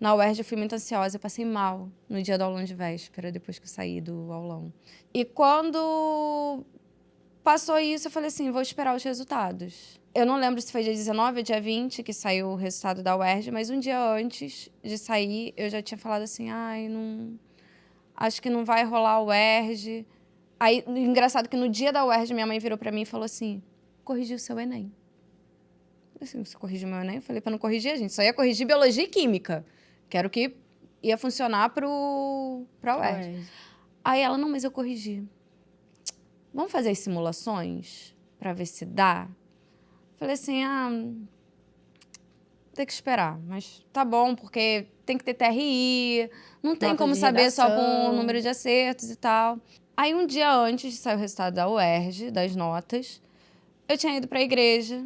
Na UERJ eu fui muito ansiosa, eu passei mal no dia do aulão de véspera, depois que eu saí do aulão. E quando passou isso, eu falei assim, vou esperar os resultados. Eu não lembro se foi dia 19 ou dia 20 que saiu o resultado da UERJ, mas um dia antes de sair, eu já tinha falado assim, ai, não... acho que não vai rolar a UERJ. Aí, engraçado que no dia da UERJ, minha mãe virou pra mim e falou assim, corrigi o seu Enem. Eu falei assim, você corrigiu meu Enem? Eu falei, pra não corrigir, a gente só ia corrigir Biologia e Química, que era o que ia funcionar pra UERJ. Aí ela, não, mas eu corrigi. Vamos fazer as simulações pra ver se dá? Falei assim, tem que esperar, mas tá bom, porque tem que ter TRI, não tem Nota como de saber só com redação. o número de acertos e tal. Aí, um dia antes de sair o resultado da UERJ, das notas, eu tinha ido pra igreja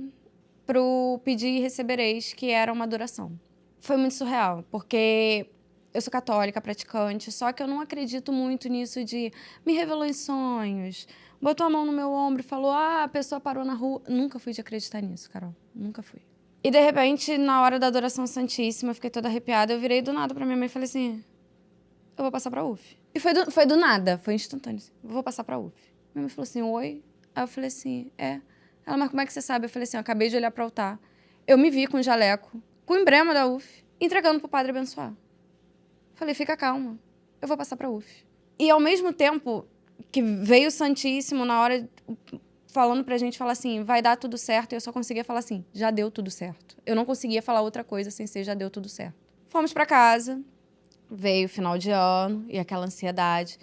pro Pedir e Recebereis, que era uma adoração. Foi muito surreal, porque eu sou católica, praticante, só que eu não acredito muito nisso de me revelou em sonhos, botou a mão no meu ombro e falou, a pessoa parou na rua. Nunca fui de acreditar nisso, Carol. Nunca fui. E, de repente, na hora da adoração santíssima, eu fiquei toda arrepiada. Eu virei do nada pra minha mãe e falei assim, eu vou passar pra UF. E foi do nada, foi instantâneo. Assim, vou passar pra UF. Minha mãe falou assim, oi? Aí eu falei assim, é. Ela, mas como é que você sabe? Eu falei assim, eu acabei de olhar pro altar. Eu me vi com o jaleco, com o emblema da UF, entregando pro padre abençoar. Falei, fica calma, eu vou passar pra UF. E, ao mesmo tempo que veio o Santíssimo, na hora, falando pra gente, falar assim, vai dar tudo certo, e eu só conseguia falar assim, já deu tudo certo. Eu não conseguia falar outra coisa sem ser já deu tudo certo. Fomos pra casa, veio o final de ano e aquela ansiedade.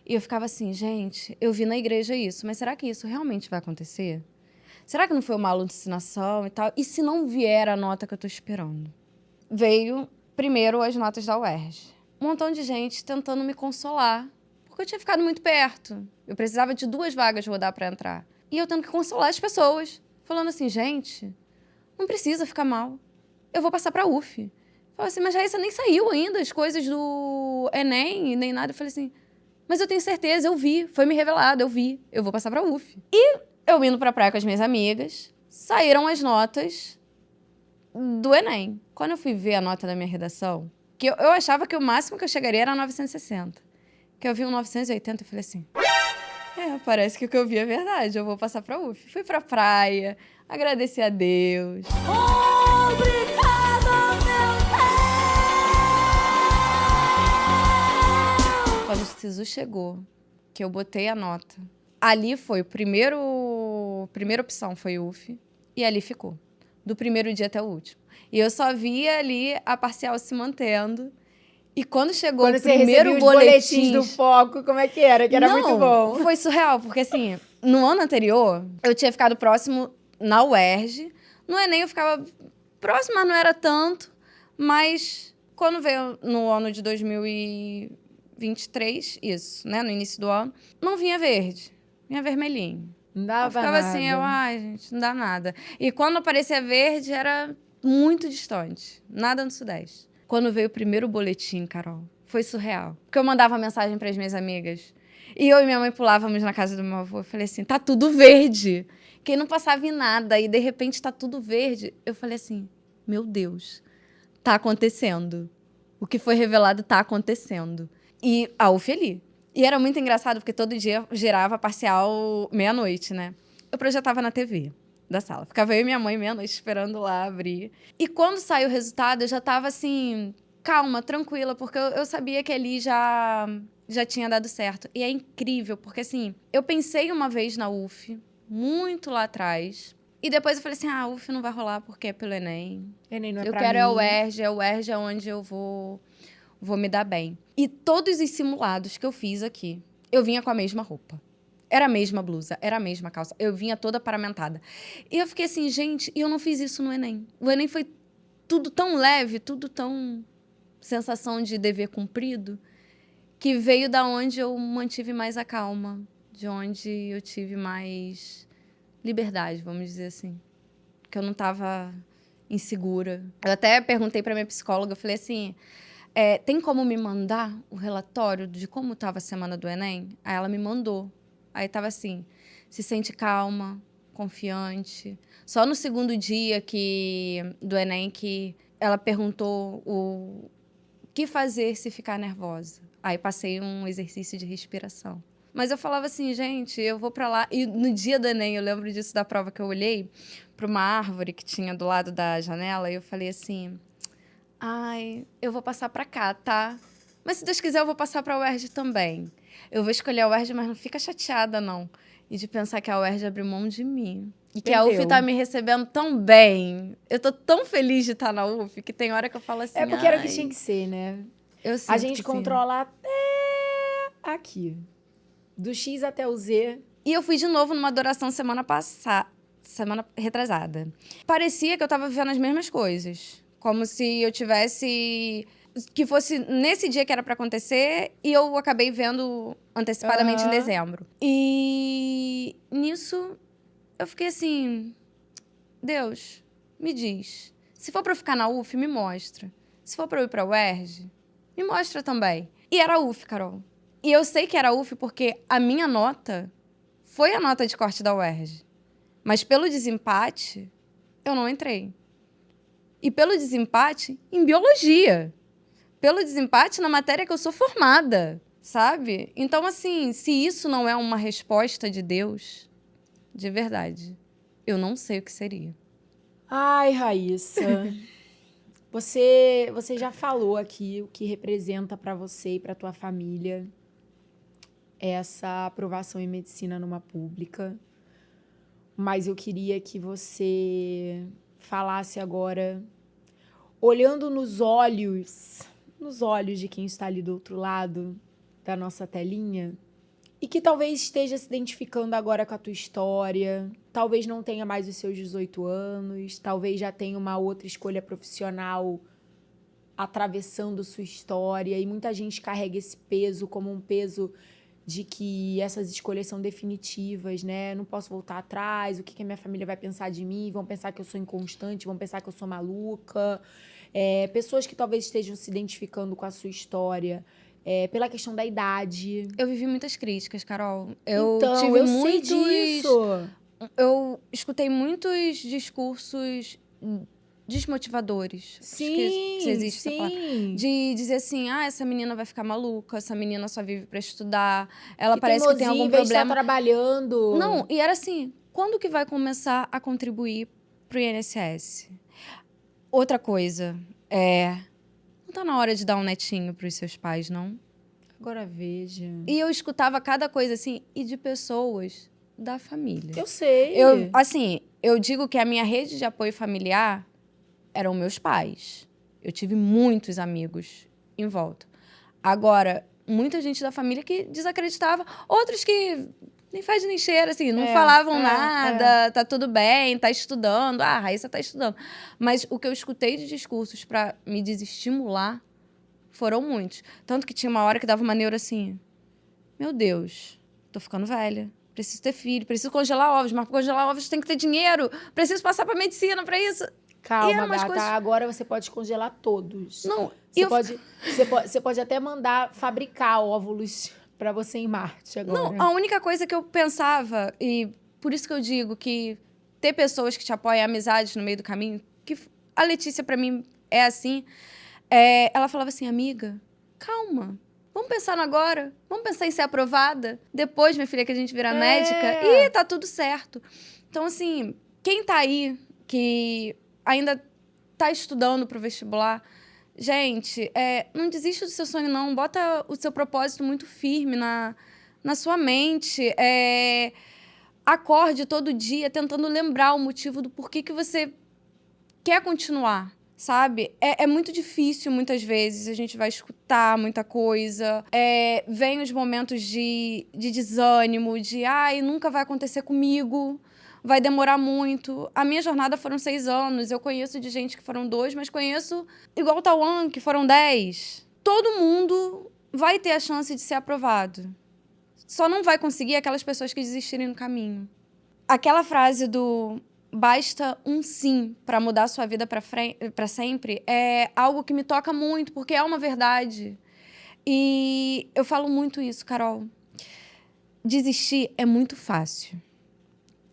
E eu ficava assim, gente, eu vi na igreja isso, mas será que isso realmente vai acontecer? Será que não foi uma alucinação e tal? E se não vier a nota que eu tô esperando? Veio primeiro as notas da UERJ. Um montão de gente tentando me consolar, porque eu tinha ficado muito perto. Eu precisava de 2 vagas rodar para entrar. E eu tendo que consolar as pessoas, falando assim, gente, não precisa ficar mal. Eu vou passar para UF. Falei assim, mas Raíssa, nem saiu ainda as coisas do Enem, nem nada. Eu falei assim, mas eu tenho certeza, eu vi, foi me revelado, eu vi, eu vou passar para UF. E eu indo pra praia com as minhas amigas, saíram as notas do Enem. Quando eu fui ver a nota da minha redação, que eu achava que o máximo que eu chegaria era 960. Que eu vi um 980 e falei assim, parece que o que eu vi é verdade, eu vou passar pra UF. Fui pra praia, agradeci a Deus. Obrigada, meu Deus! Quando o SISU chegou, que eu botei a nota, ali foi primeira opção foi UF, e ali ficou. Do primeiro dia até o último. E eu só via ali a parcial se mantendo. E quando chegou o primeiro boletim do Foco, como é que era? Que era muito bom. Foi surreal, porque assim, no ano anterior, eu tinha ficado próximo na UERJ. No Enem eu ficava próximo, mas não era tanto. Mas quando veio no ano de 2023, isso, né, no início do ano, não vinha verde, vinha vermelhinho. Não dava eu ficava nada. assim, ai, gente, não dá nada. E quando aparecia verde, era muito distante. Nada no Sudeste. Quando veio o primeiro boletim, Carol, foi surreal. Porque eu mandava mensagem para as minhas amigas. E eu e minha mãe pulávamos na casa do meu avô. Eu falei assim, tá tudo verde. Que não passava em nada. E, de repente, tá tudo verde. Eu falei assim, meu Deus, tá acontecendo. O que foi revelado tá acontecendo. E a UF ali. E era muito engraçado, porque todo dia girava parcial meia-noite, né? Eu projetava na TV da sala. Ficava eu e minha mãe meia-noite esperando lá abrir. E quando saiu o resultado, eu já tava assim, calma, tranquila, porque eu sabia que ali já tinha dado certo. E é incrível, porque assim, eu pensei uma vez na UF, muito lá atrás, e depois eu falei assim, a UF não vai rolar porque é pelo Enem. Enem não é eu pra quero mim. a UERJ é onde eu vou me dar bem. E todos os simulados que eu fiz aqui, eu vinha com a mesma roupa. Era a mesma blusa, era a mesma calça. Eu vinha toda paramentada. E eu fiquei assim, gente, e eu não fiz isso no Enem. O Enem foi tudo tão leve, tudo tão sensação de dever cumprido, que veio da onde eu mantive mais a calma, de onde eu tive mais liberdade, vamos dizer assim. Que eu não tava insegura. Eu até perguntei pra minha psicóloga, eu falei assim, tem como me mandar o relatório de como estava a semana do Enem? Aí ela me mandou. Aí tava assim, se sente calma, confiante. Só no segundo dia do Enem que ela perguntou o que fazer se ficar nervosa. Aí passei um exercício de respiração. Mas eu falava assim, gente, eu vou pra lá. E no dia do Enem, eu lembro disso da prova que eu olhei pra uma árvore que tinha do lado da janela e eu falei assim, ai, eu vou passar pra cá, tá? Mas se Deus quiser, eu vou passar pra UERJ também. Eu vou escolher a UERJ, mas não fica chateada, não. E de pensar que a UERJ abriu mão de mim. E que a UF tá me recebendo tão bem. Eu tô tão feliz de estar na UF que tem hora que eu falo assim... É porque era o que tinha que ser, né? Eu sinto A gente que controla até aqui. Do X até o Z. E eu fui de novo numa adoração semana retrasada. Parecia que eu tava vivendo as mesmas coisas. Como se eu tivesse... Que fosse nesse dia que era pra acontecer e eu acabei vendo antecipadamente em dezembro. E nisso eu fiquei assim, Deus, me diz, se for pra eu ficar na UF, me mostra. Se for pra eu ir pra UERJ, me mostra também. E era a UF, Carol. E eu sei que era a UF porque a minha nota foi a nota de corte da UERJ. Mas pelo desempate, eu não entrei. E pelo desempate, em biologia. Pelo desempate na matéria que eu sou formada, sabe? Então, assim, se isso não é uma resposta de Deus, de verdade, eu não sei o que seria. Ai, Raíssa, você já falou aqui o que representa pra você e pra tua família essa aprovação em medicina numa pública. Mas eu queria que você falasse agora, olhando nos olhos de quem está ali do outro lado da nossa telinha e que talvez esteja se identificando agora com a tua história, talvez não tenha mais os seus 18 anos, talvez já tenha uma outra escolha profissional atravessando sua história e muita gente carrega esse peso como um peso de que essas escolhas são definitivas, né? Não posso voltar atrás, o que a minha família vai pensar de mim? Vão pensar que eu sou inconstante, vão pensar que eu sou maluca. Pessoas que talvez estejam se identificando com a sua história, pela questão da idade. Eu vivi muitas críticas, Carol. Eu sei disso. Eu escutei muitos discursos desmotivadores. Sim, se existe essa palavra. De dizer assim, essa menina vai ficar maluca, essa menina só vive pra estudar, ela parece que tem algum problema. Está trabalhando. Não, e era assim, quando que vai começar a contribuir pro INSS? Outra coisa, não tá na hora de dar um netinho pros seus pais, não? Agora veja. E eu escutava cada coisa assim, e de pessoas da família. Eu sei. Eu digo que a minha rede de apoio familiar eram meus pais. Eu tive muitos amigos em volta. Agora, muita gente da família que desacreditava, outros que nem faz nem cheira, assim, não falavam nada, tá tudo bem, tá estudando, a Raíssa tá estudando. Mas o que eu escutei de discursos pra me desestimular foram muitos. Tanto que tinha uma hora que dava uma neura assim, meu Deus, tô ficando velha. Preciso ter filho, preciso congelar ovos, mas para congelar ovos tem que ter dinheiro. Preciso passar para medicina para isso. Calma, gata, coisas... agora você pode congelar todos. Não, você pode até mandar fabricar óvulos para você em Marte agora. Não, a única coisa que eu pensava, e por isso que eu digo que ter pessoas que te apoiam, amizades no meio do caminho, que a Letícia para mim é assim, ela falava assim, amiga, calma. Vamos pensar no agora, vamos pensar em ser aprovada. Depois, minha filha, que a gente vira médica, e tá tudo certo. Então, assim, quem tá aí, que ainda tá estudando pro vestibular, gente, não desista do seu sonho, não. Bota o seu propósito muito firme na sua mente. Acorde todo dia tentando lembrar o motivo do porquê que você quer continuar. Sabe? É muito difícil, muitas vezes, a gente vai escutar muita coisa. Vem os momentos de desânimo, de nunca vai acontecer comigo, vai demorar muito. A minha jornada foram 6 anos, eu conheço de gente que foram 2, mas conheço, igual o Tauan, que foram 10. Todo mundo vai ter a chance de ser aprovado. Só não vai conseguir aquelas pessoas que desistirem no caminho. Aquela frase do basta um sim pra mudar a sua vida pra sempre, é algo que me toca muito, porque é uma verdade. E eu falo muito isso, Carol. Desistir é muito fácil.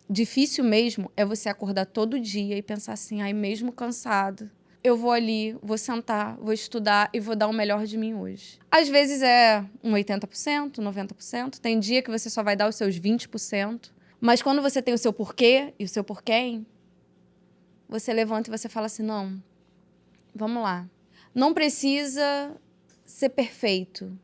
Difícil mesmo é você acordar todo dia e pensar assim, ai, mesmo cansado, eu vou ali, vou sentar, vou estudar e vou dar o melhor de mim hoje. Às vezes é um 80%, 90%. Tem dia que você só vai dar os seus 20%. Mas quando você tem o seu porquê e o seu porquê, você levanta e você fala assim, não, vamos lá. Não precisa ser perfeito.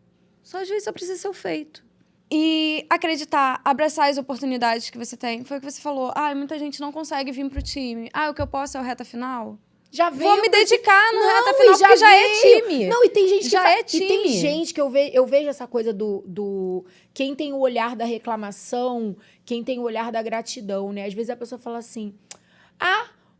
Às vezes só precisa ser o feito. E acreditar, abraçar as oportunidades que você tem. Foi o que você falou. Muita gente não consegue vir pro time. O que eu posso é o reta final? Já veio. Vou me dedicar no reta final, porque já é time. Não, e tem gente que... Já é time. E tem gente que eu vejo essa coisa do... Quem tem o olhar da reclamação, quem tem o olhar da gratidão, né? Às vezes a pessoa fala assim...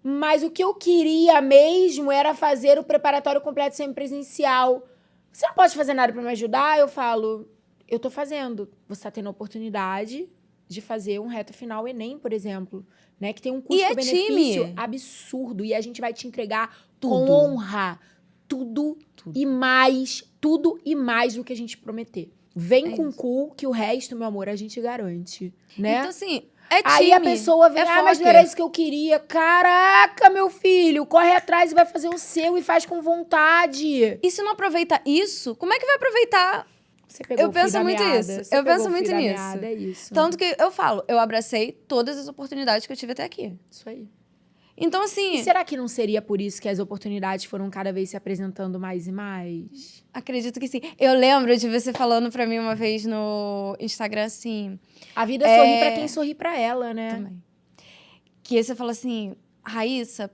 mas o que eu queria mesmo era fazer o preparatório completo semipresencial. Você não pode fazer nada pra me ajudar? Eu falo... Eu tô fazendo. Você tá tendo a oportunidade de fazer um reta final Enem, por exemplo, né? Que tem um custo-benefício absurdo. E a gente vai te entregar com honra tudo e mais do que a gente prometer. Vem com o cu, que o resto, meu amor, a gente garante, né? Então, assim, é time. Aí a pessoa vem, mas não era isso que eu queria. Caraca, meu filho, corre atrás e vai fazer o seu e faz com vontade. E se não aproveita isso, como é que vai aproveitar? Você pegou Eu penso muito isso. Eu penso muito nisso. Meada, é isso. Tanto que eu falo, eu abracei todas as oportunidades que eu tive até aqui. Isso aí. Então, assim... E será que não seria por isso que as oportunidades foram cada vez se apresentando mais e mais? Acredito que sim. Eu lembro de você falando pra mim uma vez no Instagram, assim... A vida sorri pra quem sorri pra ela, né? Também. Que você falou assim, Raíssa,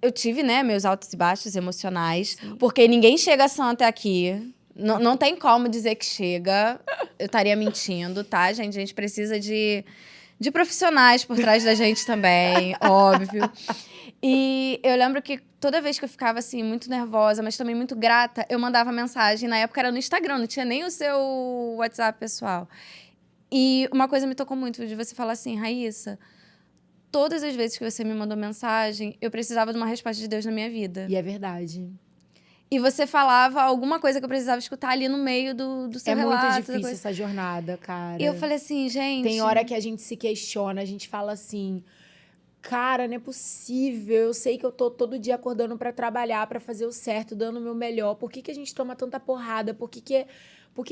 eu tive, né, meus altos e baixos emocionais, porque ninguém chega sã até aqui. Não tem como dizer que chega. Eu estaria mentindo, tá, gente? A gente precisa de profissionais por trás da gente também, óbvio. E eu lembro que toda vez que eu ficava, assim, muito nervosa, mas também muito grata, eu mandava mensagem. Na época era no Instagram, não tinha nem o seu WhatsApp pessoal. E uma coisa me tocou muito, de você falar assim, Raíssa, todas as vezes que você me mandou mensagem, eu precisava de uma resposta de Deus na minha vida. E é verdade. E você falava alguma coisa que eu precisava escutar ali no meio do seu relato. É muito difícil essa jornada, cara. E eu falei assim, gente... Tem hora que a gente se questiona, a gente fala assim... Cara, não é possível. Eu sei que eu tô todo dia acordando pra trabalhar, pra fazer o certo, dando o meu melhor. Por que a gente toma tanta porrada? Por que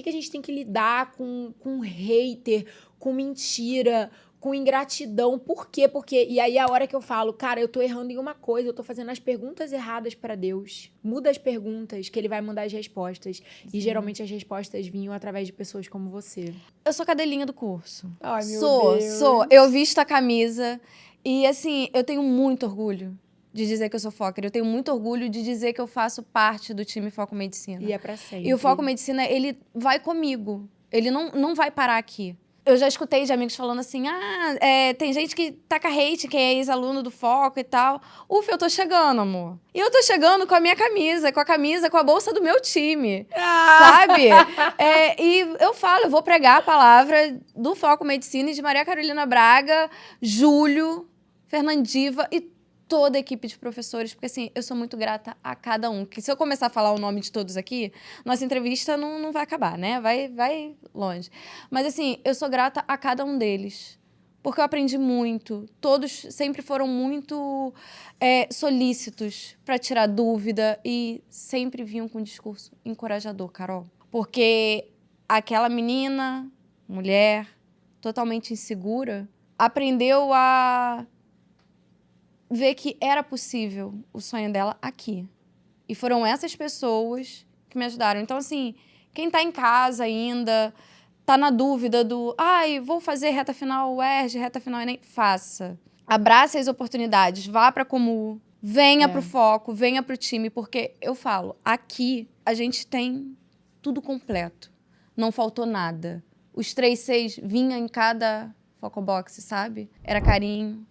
a gente tem que lidar com hater, com mentira, com ingratidão? Por quê? Porque... E aí a hora que eu falo, cara, eu tô errando em uma coisa, eu tô fazendo as perguntas erradas pra Deus. Muda as perguntas, que ele vai mandar as respostas. Sim. E geralmente as respostas vinham através de pessoas como você. Eu sou cadelinha do curso. Ai, meu Deus. Sou. Eu visto a camisa. E, assim, eu tenho muito orgulho de dizer que eu sou Focker. Eu tenho muito orgulho de dizer que eu faço parte do time Foco Medicina. E é pra sempre. E o Foco Medicina, ele vai comigo. Ele não vai parar aqui. Eu já escutei de amigos falando assim, tem gente que taca hate, quem é ex-aluno do Foco e tal. Ufa, eu tô chegando, amor. E eu tô chegando com a minha camisa, com a bolsa do meu time, sabe? E eu falo, eu vou pregar a palavra do Foco Medicina e de Maria Carolina Braga, Júlio, Fernandiva e toda a equipe de professores, porque assim, eu sou muito grata a cada um. Que se eu começar a falar o nome de todos aqui, nossa entrevista não vai acabar, né? Vai longe. Mas assim, eu sou grata a cada um deles. Porque eu aprendi muito. Todos sempre foram muito solícitos para tirar dúvida e sempre vinham com um discurso encorajador, Carol. Porque aquela menina, mulher, totalmente insegura, aprendeu a ver que era possível o sonho dela aqui. E foram essas pessoas que me ajudaram. Então, assim, quem tá em casa ainda, tá na dúvida vou fazer reta final UERJ, reta final Enem, faça. Abrace as oportunidades, vá pra Comu, venha pro Foco, venha pro time, porque eu falo, aqui a gente tem tudo completo. Não faltou nada. Os 3-6 vinha em cada Foco Box, sabe? Era carinho,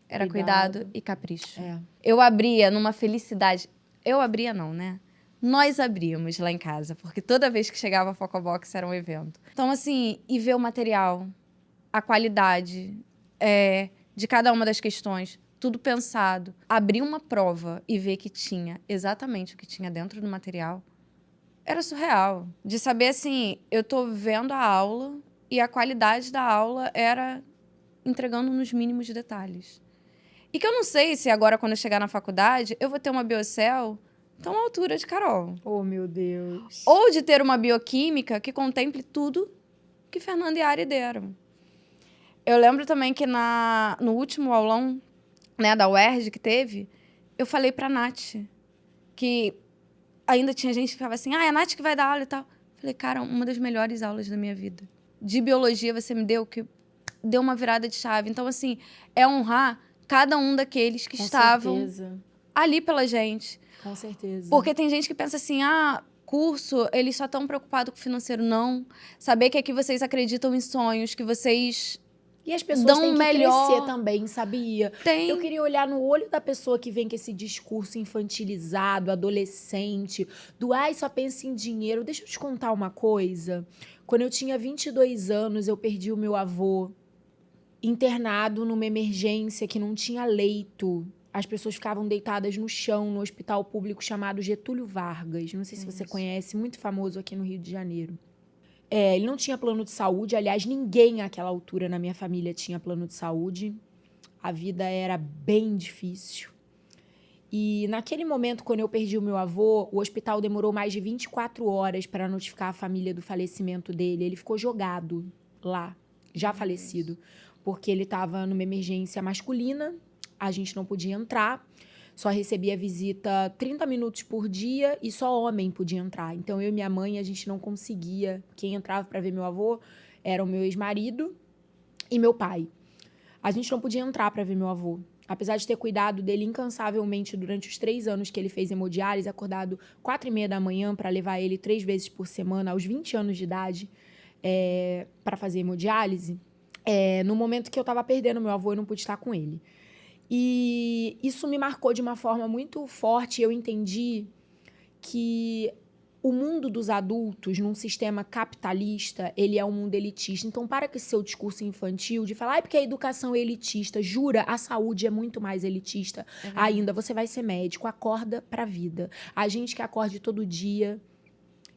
era cuidado e capricho. Eu abria numa felicidade. Eu abria não, né? Nós abríamos lá em casa, porque toda vez que chegava a Focobox era um evento. Então, assim, e ver o material, a qualidade, de cada uma das questões, tudo pensado. Abrir uma prova e ver que tinha exatamente o que tinha dentro do material era surreal. De saber, assim, eu tô vendo a aula e a qualidade da aula era entregando nos mínimos detalhes. E que eu não sei se agora, quando eu chegar na faculdade, eu vou ter uma biocel tão à altura de Carol. Oh, meu Deus. Ou de ter uma bioquímica que contemple tudo que Fernanda e Ari deram. Eu lembro também que no último aulão, né, da UERJ que teve, eu falei pra Nath que ainda tinha gente que ficava assim, a Nath que vai dar aula e tal. Falei, cara, uma das melhores aulas da minha vida. De biologia você me deu, que deu uma virada de chave. Então, assim, é honrar cada um daqueles que estavam ali pela gente. Com certeza. Porque tem gente que pensa assim, curso, eles só estão preocupados com o financeiro. Não. Saber que aqui vocês acreditam em sonhos, que vocês E as pessoas dão têm que melhor. crescer também, sabia? Tem. Eu queria olhar no olho da pessoa que vem com esse discurso infantilizado, adolescente, do só pensa em dinheiro. Deixa eu te contar uma coisa. Quando eu tinha 22 anos, eu perdi o meu avô internado numa emergência que não tinha leito. As pessoas ficavam deitadas no chão no hospital público chamado Getúlio Vargas. Não sei se você conhece, muito famoso aqui no Rio de Janeiro. Ele não tinha plano de saúde. Aliás, ninguém àquela altura na minha família tinha plano de saúde. A vida era bem difícil. E naquele momento, quando eu perdi o meu avô, o hospital demorou mais de 24 horas para notificar a família do falecimento dele. Ele ficou jogado lá, já falecido, porque ele estava numa emergência masculina. A gente não podia entrar, só recebia visita 30 minutos por dia e só homem podia entrar. Então, eu e minha mãe, a gente não conseguia. Quem entrava para ver meu avô era o meu ex-marido e meu pai. A gente não podia entrar para ver meu avô. Apesar de ter cuidado dele incansavelmente durante os 3 anos que ele fez hemodiálise, acordado 4h30 da manhã para levar ele 3 vezes por semana, aos 20 anos de idade, para fazer hemodiálise, no momento que eu estava perdendo meu avô, eu não pude estar com ele. E isso me marcou de uma forma muito forte. Eu entendi que o mundo dos adultos, num sistema capitalista, ele é um mundo elitista. Então, para com esse seu discurso infantil de falar, porque a educação é elitista. Jura, a saúde é muito mais elitista. Ainda, você vai ser médico, acorda pra vida. A gente que acorde todo dia,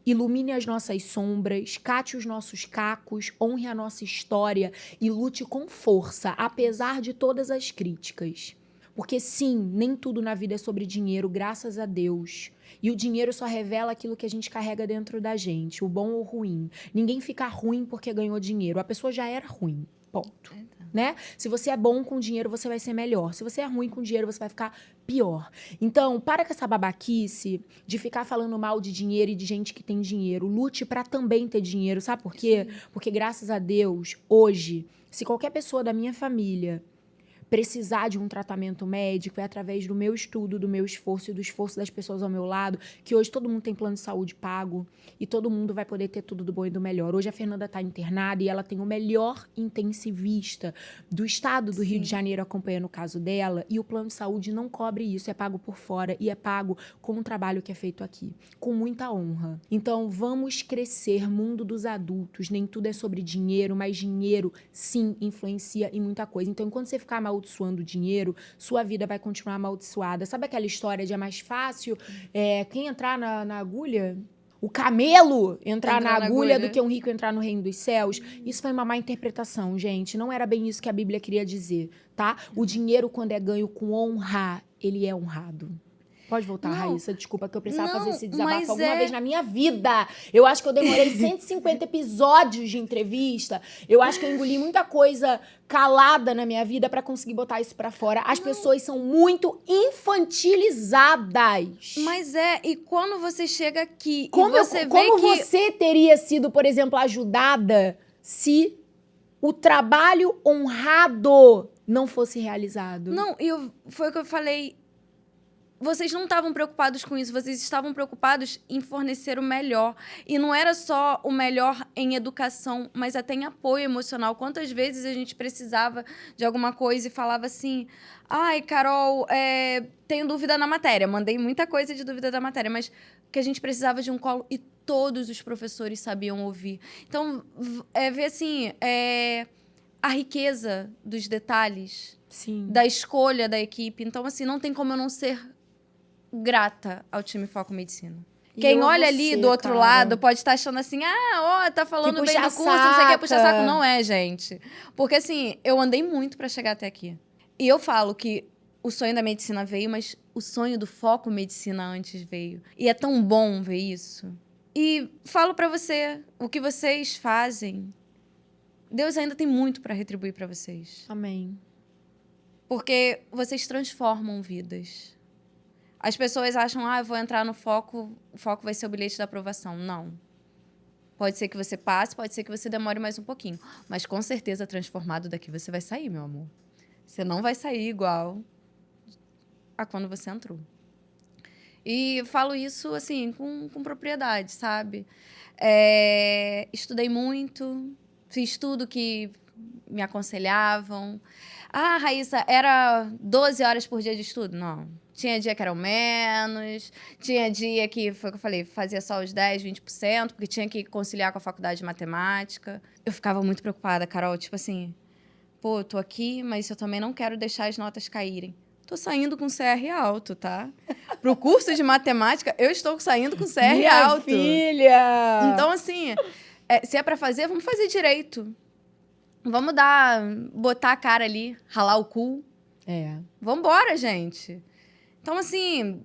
ilumine as nossas sombras, cate os nossos cacos, honre a nossa história e lute com força, apesar de todas as críticas. Porque sim, nem tudo na vida é sobre dinheiro, graças a Deus. E o dinheiro só revela aquilo que a gente carrega dentro da gente, o bom ou o ruim. Ninguém fica ruim porque ganhou dinheiro. A pessoa já era ruim, ponto. Né? Se você é bom com dinheiro, você vai ser melhor. Se você é ruim com dinheiro, você vai ficar pior. Então, para com essa babaquice de ficar falando mal de dinheiro e de gente que tem dinheiro. Lute para também ter dinheiro. Sabe por quê? Porque, graças a Deus, hoje, se qualquer pessoa da minha família precisar de um tratamento médico, é através do meu estudo, do meu esforço e do esforço das pessoas ao meu lado, que hoje todo mundo tem plano de saúde pago e todo mundo vai poder ter tudo do bom e do melhor. Hoje a Fernanda está internada e ela tem o melhor intensivista do estado do Rio de Janeiro acompanhando o caso dela, e o plano de saúde não cobre isso, é pago por fora e é pago com o trabalho que é feito aqui, com muita honra. Então, vamos crescer, mundo dos adultos, nem tudo é sobre dinheiro, mas dinheiro, sim, influencia em muita coisa. Então, enquanto você ficar amaldiçoando dinheiro, sua vida vai continuar amaldiçoada. Sabe aquela história de é mais fácil quem entrar na agulha? O camelo entrar na agulha do que um rico entrar no reino dos céus? Isso foi uma má interpretação, gente. Não era bem isso que a Bíblia queria dizer, tá? O dinheiro, quando é ganho com honra, ele é honrado. Pode voltar, Raíssa. Desculpa que eu precisava fazer esse desabafo alguma vez na minha vida. Eu acho que eu demorei 150 episódios de entrevista. Eu acho que eu engoli muita coisa calada na minha vida pra conseguir botar isso pra fora. As pessoas são muito infantilizadas. Mas e quando você chega aqui Como e você vê como que... você teria sido, por exemplo, ajudada se o trabalho honrado não fosse realizado? Não, foi o que eu falei. Vocês não estavam preocupados com isso, vocês estavam preocupados em fornecer o melhor. E não era só o melhor em educação, mas até em apoio emocional. Quantas vezes a gente precisava de alguma coisa e falava assim, ai, Carol, tenho dúvida na matéria. Mandei muita coisa de dúvida da matéria, mas que a gente precisava de um colo e todos os professores sabiam ouvir. Então, ver assim, a riqueza dos detalhes. Sim. da escolha da equipe. Então, assim, não tem como eu não ser grata ao time Foco Medicina. E Quem eu a olha você, ali do outro cara. lado pode estar achando assim, tá falando Que bem do puxa curso, não sei o que, puxa saca. saco. Não é, gente. Porque, assim, eu andei muito pra chegar até aqui. E eu falo que o sonho da medicina veio, mas o sonho do Foco Medicina antes veio. E é tão bom ver isso. E falo pra você, o que vocês fazem, Deus ainda tem muito pra retribuir pra vocês. Amém. Porque vocês transformam vidas. As pessoas acham, eu vou entrar no Foco, o Foco vai ser o bilhete da aprovação. Não. Pode ser que você passe, pode ser que você demore mais um pouquinho. Mas com certeza, transformado daqui você vai sair, meu amor. Você não vai sair igual a quando você entrou. E falo isso, assim, com propriedade, sabe? Estudei muito, fiz tudo que me aconselhavam. Raíssa, era 12 horas por dia de estudo? Não. Tinha dia que eram menos, tinha dia que, foi o que eu falei, fazia só os 10, 20%, porque tinha que conciliar com a faculdade de matemática. Eu ficava muito preocupada, Carol, tipo assim, eu tô aqui, mas eu também não quero deixar as notas caírem. Tô saindo com CR alto, tá? Pro curso de matemática, eu estou saindo com CR Minha alto. filha! Então, assim, se é pra fazer, vamos fazer direito. Vamos botar a cara ali, ralar o cu. Vambora, gente. Então, assim,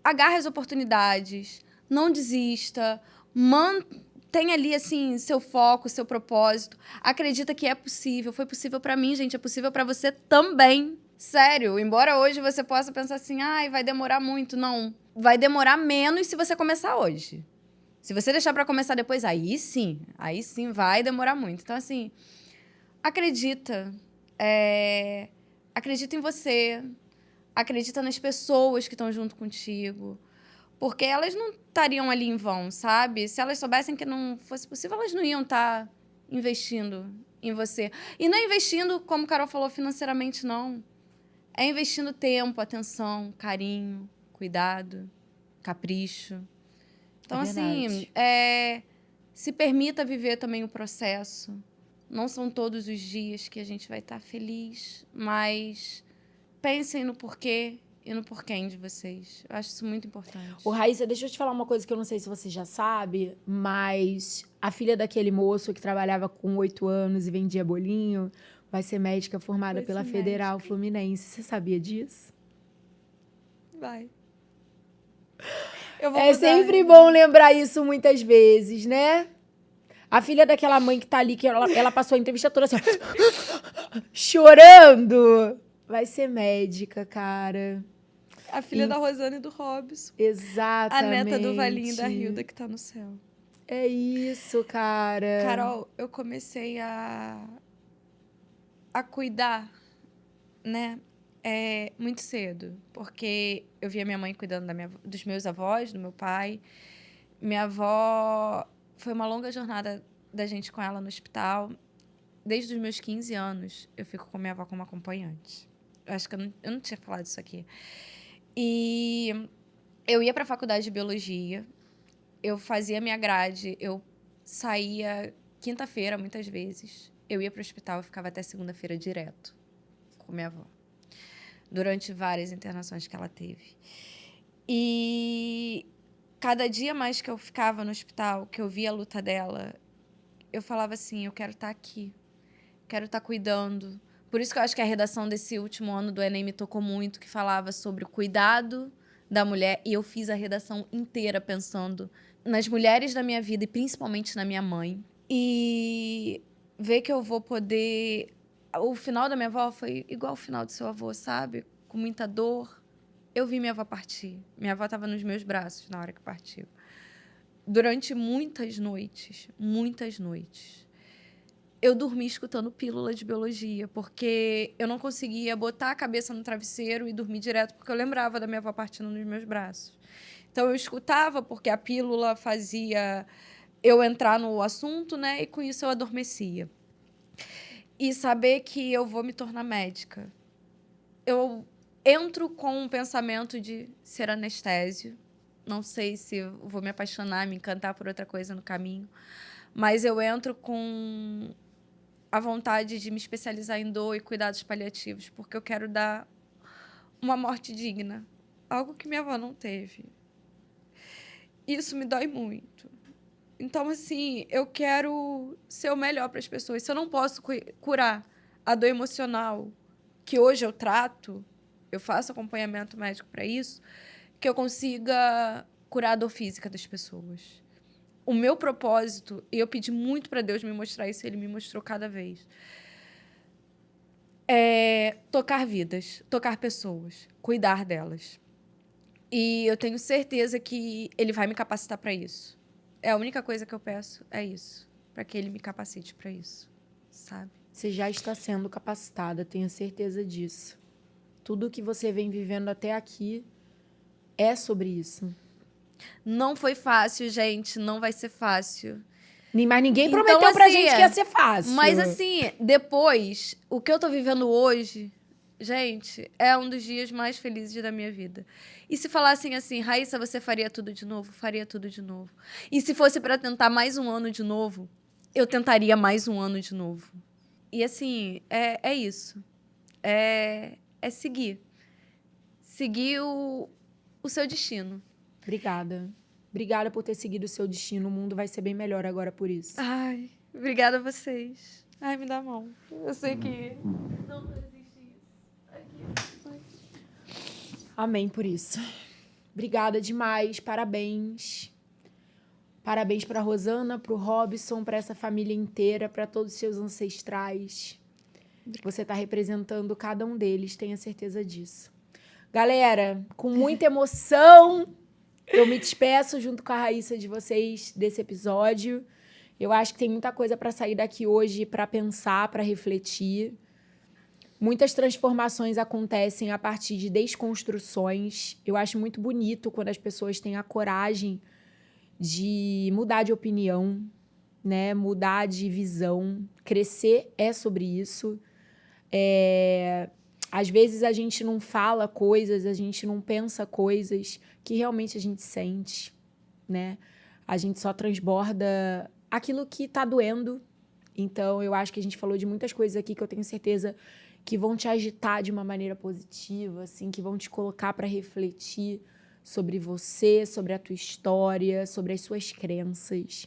agarre as oportunidades, não desista, mantenha ali, assim, seu foco, seu propósito. Acredita que é possível. Foi possível pra mim, gente, é possível pra você também. Sério, embora hoje você possa pensar assim, vai demorar muito. Não, vai demorar menos se você começar hoje. Se você deixar pra começar depois, aí sim vai demorar muito. Então, assim, acredita. Acredita em você. Acredita nas pessoas que estão junto contigo. Porque elas não estariam ali em vão, sabe? Se elas soubessem que não fosse possível, elas não iam estar investindo em você. E não é investindo, como a Carol falou, financeiramente, não. É investindo tempo, atenção, carinho, cuidado, capricho. Então, assim, se permita viver também o processo. Não são todos os dias que a gente vai estar feliz, mas pensem no porquê e no porquê de vocês. Eu acho isso muito importante. Ô, Raíssa, deixa eu te falar uma coisa que eu não sei se você já sabe, mas a filha daquele moço que trabalhava com 8 anos e vendia bolinho vai ser médica formada pela Federal Fluminense. Você sabia disso? Vai. Eu vou É mudar. sempre bom lembrar isso muitas vezes, né? A filha daquela mãe que tá ali, que ela passou a entrevista toda assim, ó, chorando. Vai ser médica, cara. A filha da Rosana e do Robson. Exatamente. A neta do Valinho e da Hilda que tá no céu. É isso, cara. Carol, eu comecei a cuidar, né? Muito cedo. Porque eu via minha mãe cuidando dos meus avós, do meu pai. Minha avó... Foi uma longa jornada da gente com ela no hospital. Desde os meus 15 anos, eu fico com minha avó como acompanhante. Eu acho que eu não tinha falado isso aqui. E eu ia para a faculdade de biologia, eu fazia minha grade, eu saía quinta-feira, muitas vezes. Eu ia para o hospital e ficava até segunda-feira direto com minha avó. Durante várias internações que ela teve. E cada dia mais que eu ficava no hospital, que eu via a luta dela, eu falava assim, eu quero estar aqui. Quero estar cuidando. Por isso que eu acho que a redação desse último ano do Enem me tocou muito, que falava sobre o cuidado da mulher. E eu fiz a redação inteira pensando nas mulheres da minha vida e principalmente na minha mãe. E ver que eu vou poder... O final da minha avó foi igual ao final do seu avô, sabe? Com muita dor. Eu vi minha avó partir. Minha avó estava nos meus braços na hora que partiu. Durante muitas noites, eu dormi escutando pílula de biologia, porque eu não conseguia botar a cabeça no travesseiro e dormir direto, porque eu lembrava da minha avó partindo nos meus braços. Então, eu escutava, porque a pílula fazia eu entrar no assunto, né? E com isso eu adormecia. E saber que eu vou me tornar médica. Eu entro com um pensamento de ser anestésio. Não sei se eu vou me apaixonar, me encantar por outra coisa no caminho. Mas eu entro com a vontade de me especializar em dor e cuidados paliativos, porque eu quero dar uma morte digna. Algo que minha avó não teve. Isso me dói muito. Então, assim, eu quero ser o melhor para as pessoas. Se eu não posso curar a dor emocional, que hoje eu trato, eu faço acompanhamento médico para isso, que eu consiga curar a dor física das pessoas. O meu propósito, e eu pedi muito para Deus me mostrar isso, ele me mostrou cada vez, é tocar vidas, tocar pessoas, cuidar delas. E eu tenho certeza que ele vai me capacitar para isso. É a única coisa que eu peço, é isso. Para que ele me capacite para isso, sabe? Você já está sendo capacitada, tenho certeza disso. Tudo que você vem vivendo até aqui é sobre isso. Não foi fácil, gente. Não vai ser fácil. Mas ninguém Então, prometeu pra assim, gente que ia ser fácil. Mas, assim, depois, o que eu tô vivendo hoje, gente, é um dos dias mais felizes da minha vida. E se falassem assim, Raíssa, você faria tudo de novo? Faria tudo de novo. E se fosse pra tentar mais um ano de novo, eu tentaria mais um ano de novo. E, assim, é isso. É seguir. Seguir o seu destino. Obrigada. Obrigada por ter seguido o seu destino. O mundo vai ser bem melhor agora por isso. Ai, obrigada a vocês. Ai, me dá a mão. Eu sei que não existe isso. Amém por isso. Obrigada demais. Parabéns. Parabéns para Rosana, para o Robson, para essa família inteira, para todos os seus ancestrais. Você está representando cada um deles, tenha certeza disso. Galera, com muita emoção, eu me despeço junto com a Raíssa de vocês desse episódio. Eu acho que tem muita coisa para sair daqui hoje, para pensar, para refletir. Muitas transformações acontecem a partir de desconstruções. Eu acho muito bonito quando as pessoas têm a coragem de mudar de opinião, né? Mudar de visão. Crescer é sobre isso. Às vezes a gente não fala coisas, a gente não pensa coisas que realmente a gente sente, né? A gente só transborda aquilo que tá doendo. Então, eu acho que a gente falou de muitas coisas aqui que eu tenho certeza que vão te agitar de uma maneira positiva, assim, que vão te colocar para refletir sobre você, sobre a tua história, sobre as suas crenças.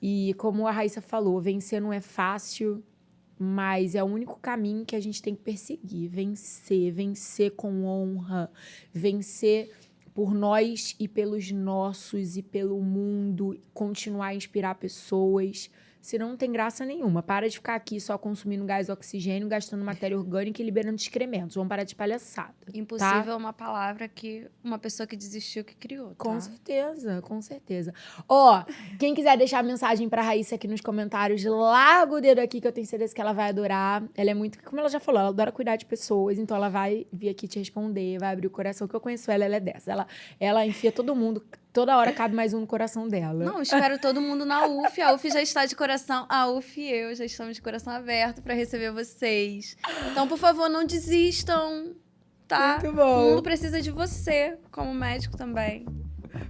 E como a Raíssa falou, vencer não é fácil, mas é o único caminho que a gente tem que perseguir. Vencer com honra, vencer por nós e pelos nossos e pelo mundo, continuar a inspirar pessoas. Senão não tem graça nenhuma. Para de ficar aqui só consumindo gás oxigênio, gastando matéria orgânica e liberando excrementos. Vamos parar de palhaçada. Impossível tá? é uma palavra que uma pessoa que desistiu que criou, tá? Com certeza, com certeza. Ó, quem quiser deixar mensagem pra Raíssa aqui nos comentários, larga o dedo aqui que eu tenho certeza que ela vai adorar. Ela é muito, como ela já falou, ela adora cuidar de pessoas, então ela vai vir aqui te responder, vai abrir o coração, que eu conheço ela é dessa. Ela enfia todo mundo, toda hora cabe mais um no coração dela. Não, espero todo mundo na UF. A UF já está de coração, a UF e eu já estamos de coração aberto pra receber vocês. Então, por favor, não desistam, tá? Muito bom. O mundo precisa de você, como médico também.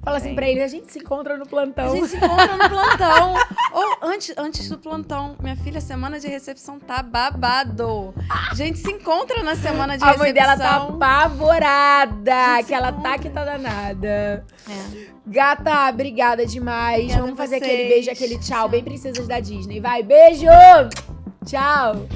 Fala assim pra ele, a gente se encontra no plantão. A gente se encontra no plantão. Ou antes do plantão, minha filha, semana de recepção tá babado. A gente se encontra na semana de A recepção. mãe dela tá apavorada, que ela tá que tá danada. Gata, obrigada demais. Obrigada Vamos fazer vocês. aquele beijo, aquele tchau, bem princesas da Disney. Vai, beijo! Tchau!